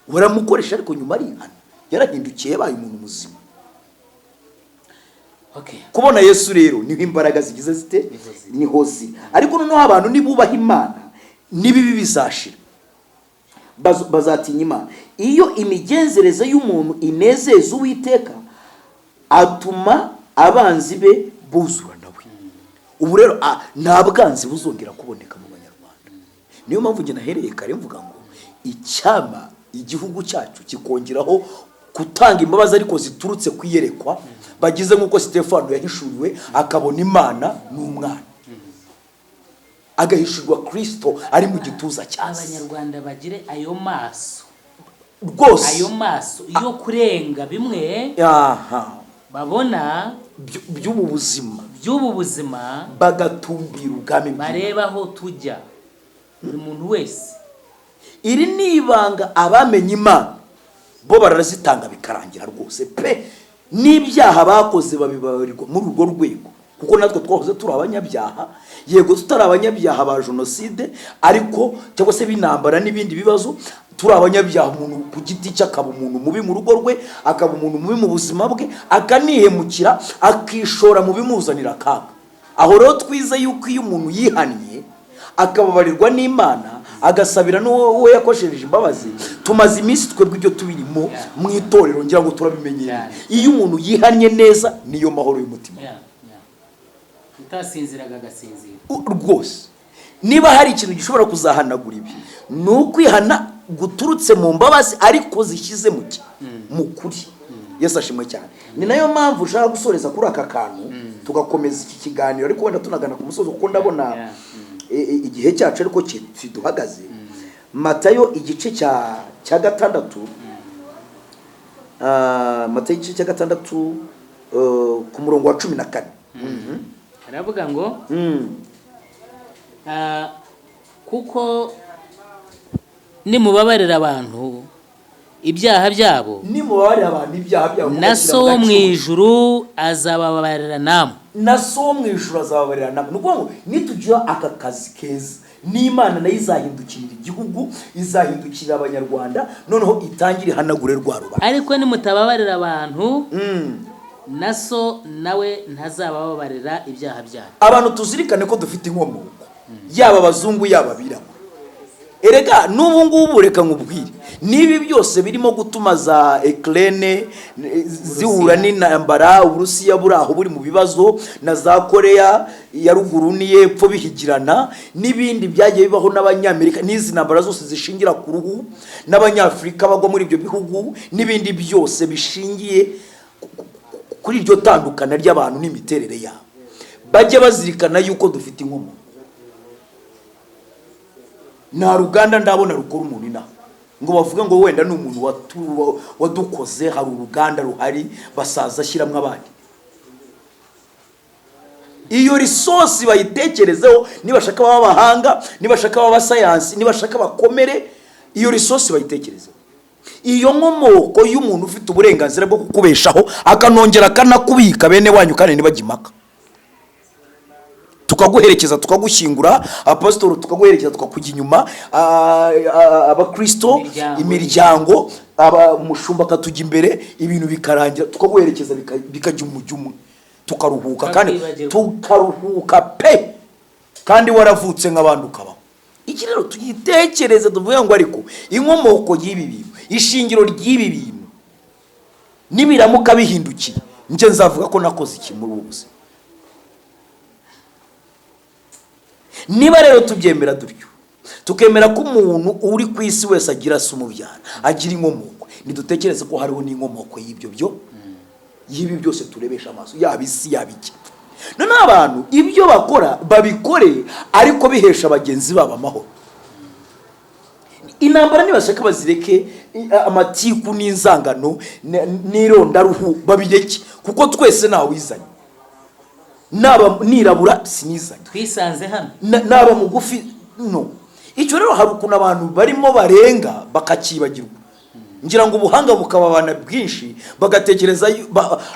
Waramukoresha ariko nyuma arihana, yarahindukiye yabaye umuntu muzima. Kubona Yesu rero niho imbaraga zigize zite, niho ziri. Ariko noneho abantu nibubaha Imana nibibi bizashira, bazatinya Imana. Iyo imigenzereze y'umuntu inezeza Uwiteka, atuma abanzi be buzura nawe. Ubu rero nta bwanzi buzongera kuboneka mu Banyarwanda. Niyo mpamvu njye nahereye kare mvuga ngo icyama igihugu cyacu kikongeraho gutanga imbabazi ariko ziturutse kwiyerekwa, bagize nk'uko Stefano yahishuriwe akabona Imana n'umwana, agahishurwa Kristo ari mu gituza cyase. Abanyarwanda bagire ayo maso rwose, ayo maso yo kurenga bimwe babona by'ubu buzima, bagatumbira ubwami, bareba aho tujya buri muntu wese. Iri ni ibanga abamenye Imana bo barazitanga bikarangira rwose pe. N'ibyaha bakoze babibarirwa muri urwo rwego, kuko natwe twahoze turi abanyabyaha. Yego tutari abanyabyaha ba jenoside, ariko cyangwa se binambara n'ibindi bibazo, turi abanyabyaha. Umuntu ku giti cye akaba umuntu mubi mu rugo rwe, akaba umuntu mubi mu buzima bwe, akanihemukira, akishora mu bimuzanira akaga. Aho rero twize yuko iyo umuntu yihannye akababarirwa n'Imana, agasabira n'uwo yakoshereje imbabazi, tumaze iminsi twebwe ibyo tubirimo mu itorero, ngira ngo turabimenyeye. Iyo umuntu yihannye neza niyo mahoro y'umutima, utasinziraga agasinzira rwose. Niba hari ikintu gishobora kuzahanagura ibi, ni ukwihana guturutse mu mbabazi ariko zishyize mu kuri. Yesu ashimwe cyane. Ni nayo mpamvu ushaka gusoreza kuri aka kantu, tugakomeza iki kiganiro, ariko wenda tunagana ku musozo, kuko ndabona igihe cyacu ariko kiduhagaze. Matayo igice cya 6, Matayo igice cya 6 ku murongo wa 14, aravuga ngo kuko nimubabarira abantu ibyaha byabo, nimubabarira abantu ibyaha byabo, na so wo mu ijuru azababarira namwe. na so wo mu ijuru azababarira namwe. Ni ukuvuga ngo nitugira aka kazi keza, n'Imana nayo izahindukirira igihugu, izahindukirira abanyarwanda, noneho itangire ihanagure rwa rubanda. Ariko nimutababarira abantu, na so nawe ntazababarira ibyaha byabo. Abantu tuzirikane ko dufite inkomoko, yaba abazungu yaba abirabura. Erega n'ubu ngubu reka nkubwire, nibi byose birimo gutuma za Ukraine zihura n'intambara, Uburusiya buri aho buri mu bibazo, na za Korea ya ruguru n'iyepfo bihigirana, n'ibindi byagiye bibaho n'Abanyamerika, n'izi ntambara zose zishingira ku ruhu, n'Abanyafurika bagwa muri ibyo bihugu, n'ibindi byose bishingiye kuri iryo tandukana ry'abantu n'imiterere yabo. Bajye bazirikana yuko dufite inkomoko. Nta ruganda ndabona rukora umuntu inaha ngo bavuga ngo wenda ni umuntu wadukoze, hari uruganda ruhari basaza ashyiramo abandi. Iyo resource bayitekerezeho, nibashaka baba abahanga, nibashaka baba sayansi, nibashaka bakomere, iyo resource bayitekerezeho. Iyo nkomoko y'umuntu ufite uburenganzira bwo kukubeshaho akanongera akanakubika, bene wanyu kandi ntibagimaka, tukaguherekeza tukagushyingura, apostolo tukaguherekeza tukakujya inyuma, abakristo imiryango, umushumba akatujya imbere, ibintu bikarangira, tukaguherekeza bikajya umujyi umwe, tukaruhuka, kandi tukaruhuka pe, kandi waravutse nk'abandi ukabaho. Iki rero tugitekereze, tuvuga ngo ariko inkomoko y'ibi bintu, ishingiro ry'ibi bintu nibiramuka bihindukiye, nje nzavuga ko nakoze iki muri ubu buzima. Niba rero tubyemera dutyo, tukemera ko umuntu uri ku isi wese agira se umubyara, agira inkomoko, nidutekereze ko hariho n'inkomoko y'ibyo y'ibi byose turebesha amaso, yaba isi yaba iki. None abantu ibyo bakora babikore, ariko bihesha bagenzi babo amahoro. Intambara nibashaka bazireke, amatiku n'inzangano n'irondaruhu babireke, kuko twese ntawe wizanye. Naba nirabura sinizanye, twisanze hano, naba mugufi no. Icyo rero hari ukuntu abantu barimo barenga bakakibagirwa. Ngira ngo ubuhanga bukababana bwinshi, bagatekereza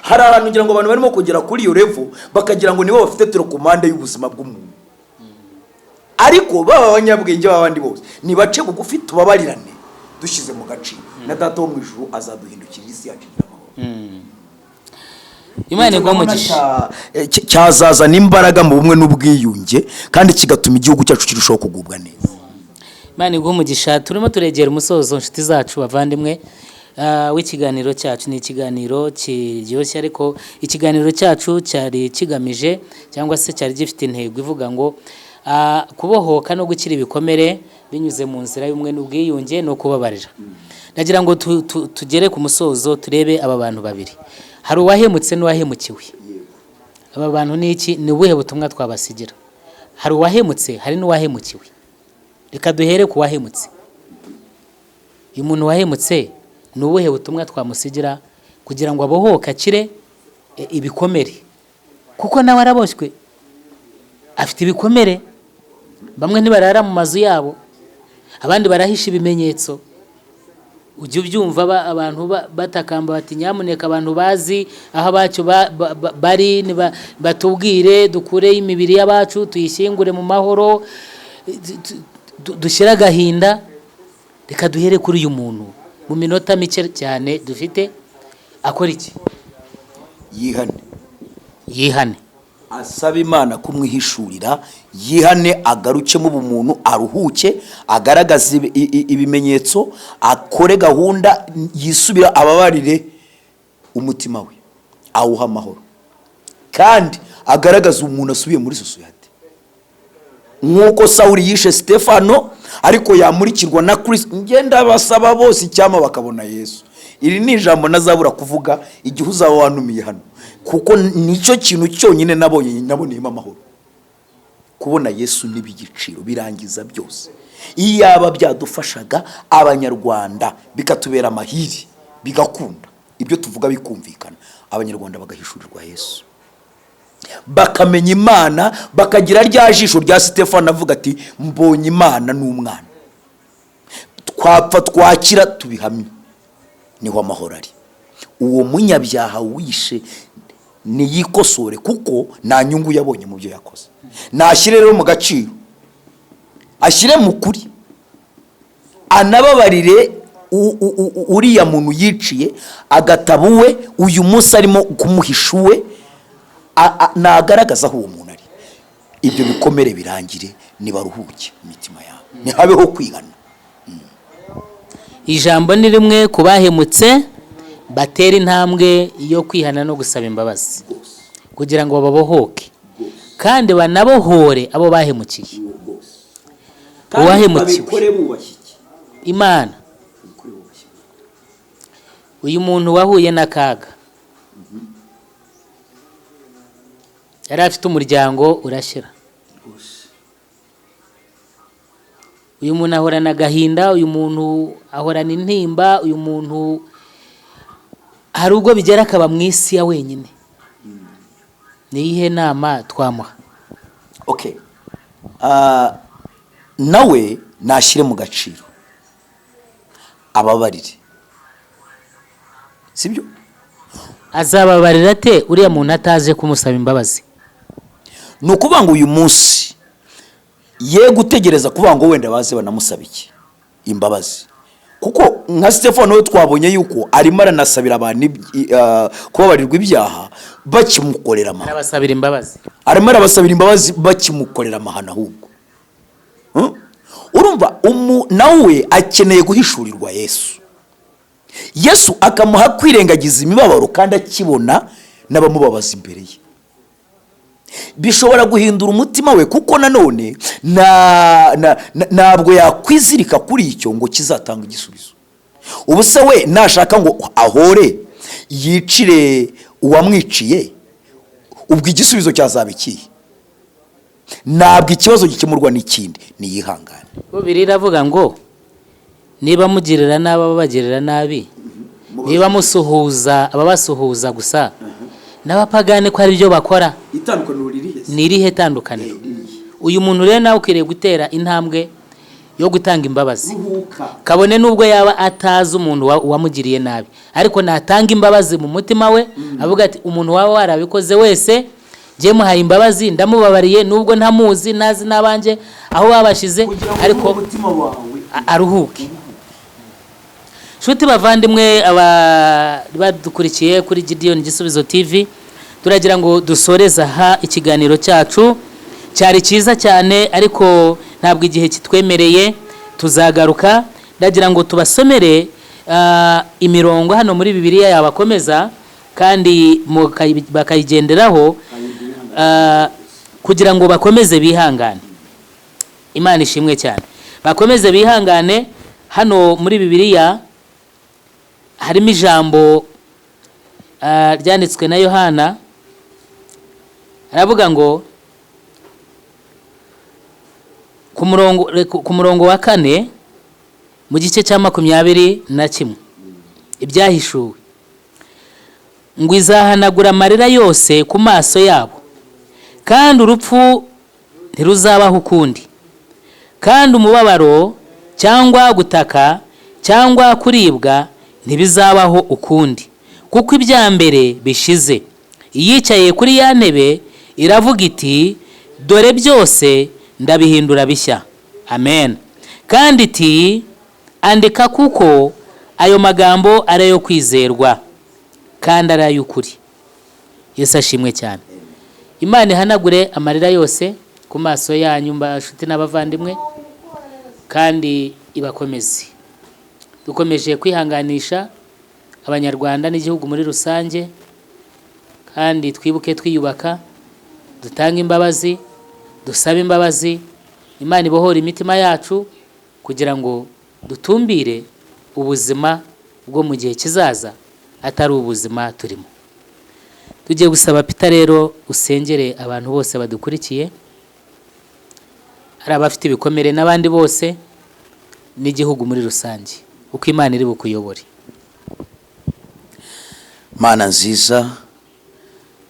hari abantu ngira ngo abantu barimo kugera kuri iyo level bakagira ngo nibo bafite telekomande y'ubuzima bw'umuntu. Ariko baba abanyabwenge b'abandi bose nibace bugufi, tubabarirane dushyize mu gaciro, na data wo mu ijuru azaduhindukira isi yacu y'amahoro. Imana igumugisha cyazazana imbaraga mu bumwe n'ubwiyunge, kandi kigatuma igihugu cyacu kirushaho kugubwa neza. Imana igumugisha. Turimo turegera umusozo, nshuti zacu bavandimwe, w'ikiganiro cyacu. Ni ikiganiro kiryoshye, ariko ikiganiro cyacu cyari kigamije, cyangwa se cyari gifite intego ivuga ngo kubohoka no gukira ibikomere binyuze mu nzira y'umwe n'ubwiyunge no kubabarira. Nagira ngo tugere ku musozo, turebe aba bantu babiri, hari uwahemutse n'uwahemukiwe. Aba bantu ni iki? Ni ubuhe butumwa twabasigira? Hari uwahemutse, hari n'uwahemukiwe. Reka duhere ku wahemutse. Uyu muntu wahemutse, ni ubuhe butumwa twamusigira kugira ngo abohoke, akire ibikomere? Kuko nawe araboshywe, afite ibikomere. Bamwe ntibarara mu mazu yabo, abandi barahisha ibimenyetso. Ujye ubyumva abantu batakamba bati nyamuneka abantu bazi aho abacu bari batubwire, dukureho imibiri y'abacu tuyishyingure mu mahoro, dushyira agahinda. Reka duhere kuri uyu muntu mu minota mike cyane dufite. Akora iki? Yihane, asaba Imana kumwihishurira, yihane, agarukemo ubumuntu, aruhuke, agaragaze ibimenyetso, akore gahunda, yisubira, ababarire umutima we, awuha amahoro, kandi agaragaze umuntu asubiye muri sosiyete. Nk'uko Sawuli yishe Stefano, ariko yamurikirwa na Kristo. Ngenda basaba bose icyama bakabona Yesu. Iri ni ijambo nazabura kuvuga igihe uzaba wanumiye hano, kuko nicyo kintu cyonyine naboneyemo amahoro. Kubona Yesu n'ibigiciro birangiza byose. Iyaba byadufashaga abanyarwanda bikatubera amahiri, bigakunda, ibyo tuvuga bikumvikana, abanyarwanda bagahishurirwa Yesu. bakamenya Imana, bakagira rya jisho rya Sitefano avuga ati mbonye Imana n'umwana, twapfa twakira tubihamye, niho amahoro ari. Uwo munyabyaha wishe niyikosore, kuko nta nyungu yabonye mu byo yakoze. Nashyire rero mu gaciro, ashyire mu kuri, anababarire uriya muntu yiciye agatabo we uyu munsi arimo kumuhisha uwe, nagaragaza aho uwo muntu ari. Ibyo bikomere birangire, nibaruhuke imitima yabo, ntihabeho kwihana. Ijambo ni rimwe ku bahemutse, batera intambwe yo kwihana no gusaba imbabazi kugira ngo babohoke kandi banabohore abo bahemukiye. Uwahemukiwe Imana, uyu muntu wahuye n'akaga, yari afite umuryango urashira, uyu muntu ahorana agahinda, uyu muntu ahorana intimba, uyu muntu hari ubwo bigera akaba mu isi ya wenyine. Ni iyihe nama twamuha? Okay, nawe nashyire mu gaciro, ababarire, sibyo? Azababarira ate uriya muntu ataje kumusaba imbabazi? Ni ukuvuga ngo uyu munsi ye gutegereza kuvuga ngo wenda baze banamusaba iki imbabazi, kuko nka Stefano we twabonye yuko arimo aranasabira abantu kubabarirwa ibyaha bakimukorera amahano. Arabasabira imbabazi, arimo arabasabira imbabazi bakimukorera amahano. Ahubwo urumva nawe akeneye guhishurirwa Yesu akamuha kwirengagiza imibabaro kandi akibona n'abamubabaza imbere ye. Bishobora guhindura umutima we, kuko nanone ntabwo yakwizirika kuri icyo ngo kizatanga igisubizo. Ubu se we nashaka ngo ahore yicire uwamwiciye, ubwo igisubizo cyazaba ikihe? Ntabwo ikibazo gikemurwa n'ikindi, niyihangane. Bibiri iravuga ngo niba mugirira nabi ababagirira nabi, niba musuhuza ababasuhuza gusa, n'abapagane ko ari byo bakora, ni irihe tandukaniro? Uyu muntu rero nawe ukwiriye gutera intambwe yo gutanga imbabazi, kabone nubwo yaba atazi umuntu wamugiriye nabi, ariko natanga imbabazi mu mutima we, avuga ati umuntu waba warabikoze wese ngiye muhaye imbabazi, ndamubabariye nubwo ntamuzi, nazi n'abanje aho babashize, ariko aruhuke. Shuti bavandimwe badukurikiye kuri Gideon Gisubizo TV, turagira ngo dusoreze aha ikiganiro cyacu. Cyari cyiza cyane, ariko ntabwo igihe kitwemereye, tuzagaruka. Ndagira ngo tubasomere imirongo hano muri Bibiliya yabakomeza kandi bakayigenderaho, kugira ngo bakomeze bihangane. Imana ishimwe cyane, bakomeze bihangane. Hano muri Bibiliya harimo ijambo ryanditswe na Yohana, aravuga ngo ku murongo wa 4 mu gice cya 21 ibyahishuwe, ngo izahanagura amarira yose ku maso yabo, kandi urupfu ntiruzabaho ukundi, kandi umubabaro cyangwa gutaka cyangwa kuribwa ntibizabaho ukundi, kuko ibya mbere bishize. Iyicaye kuri ya ntebe iravuga iti dore byose ndabihindura bishya. Amen. Kandi iti andika, kuko ayo magambo ari ayo kwizerwa kandi ari ay'ukuri. Yesu ashimwe cyane. Imana ihanagure amarira yose ku maso yanyu mbashuti n'abavandimwe, kandi ibakomeze. Dukomeje kwihanganisha abanyarwanda n'igihugu muri rusange, kandi twibuke twiyubaka, dutanga imbabazi, dusaba imbabazi. Imana ibohora imitima yacu kugira ngo dutumbire ubuzima bwo mu gihe kizaza, atari ubuzima turimo. Tugiye gusaba Peter rero usengere abantu bose badukurikiye, hari abafite ibikomere n'abandi bose, n'igihugu muri rusange, uko Imana iri bukuyobore. Mana nziza,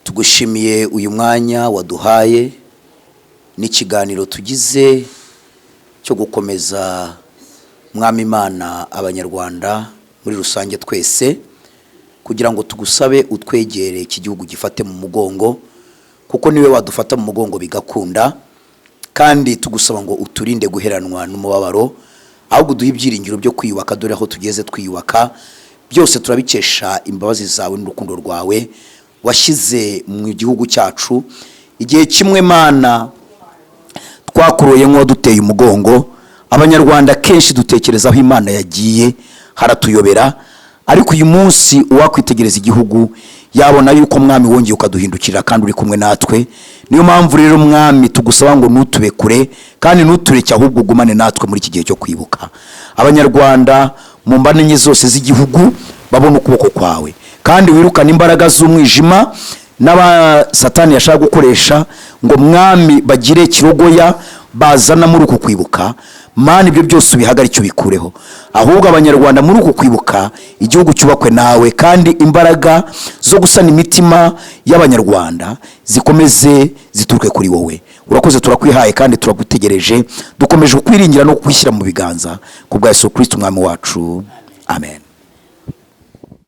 tugushimiye uyu mwanya waduhaye n'ikiganiro tugize cyo gukomeza mwami Imana abanyarwanda muri rusange twese, kugira ngo tugusabe utwegere iki gihugu gifate mu mugongo, kuko niwe wadufata mu mugongo bigakunda, kandi tugusaba ngo uturinde guheranwa n'umubabaro, ahubwo duhe ibyiringiro byo kwiyubaka. Dore aho tugeze twiyubaka, byose turabikesha imbabazi zawe n'urukundo rwawe washyize mu gihugu cyacu. Igihe kimwe Mana twakuroye nk'uwaduteye umugongo, abanyarwanda kenshi dutekerezaho Imana yagiye haratuyobera, ariko uyu munsi uwakwitegereza igihugu yabona yuko mwami wongeye ukaduhindukira kandi uri kumwe natwe. Niyo mpamvu rero mwami tugusaba ngo ntutube kure kandi ntutureke, ahubwo ugumane natwe muri iki gihe cyo kwibuka. Abanyarwanda mu mbane zose z'igihugu babona ukuboko kwawe, kandi wirukana imbaraga z'umwijima n'abasatani yashaka gukoresha ngo mwami bagire kirogoya bazana muri uku kwibuka. Mana ibyo byose ubihagarike ubikureho, ahubwo abanyarwanda muri uku kwibuka igihugu cyubakwe nawe, kandi imbaraga zo gusana imitima y'abanyarwanda zikomeze zituruke kuri wowe. Urakoze, turakwihaye kandi turagutegereje, dukomeje kukwiringira no kukwishyira mu biganza, kubwa Yesu Kristo umwami wacu, amen.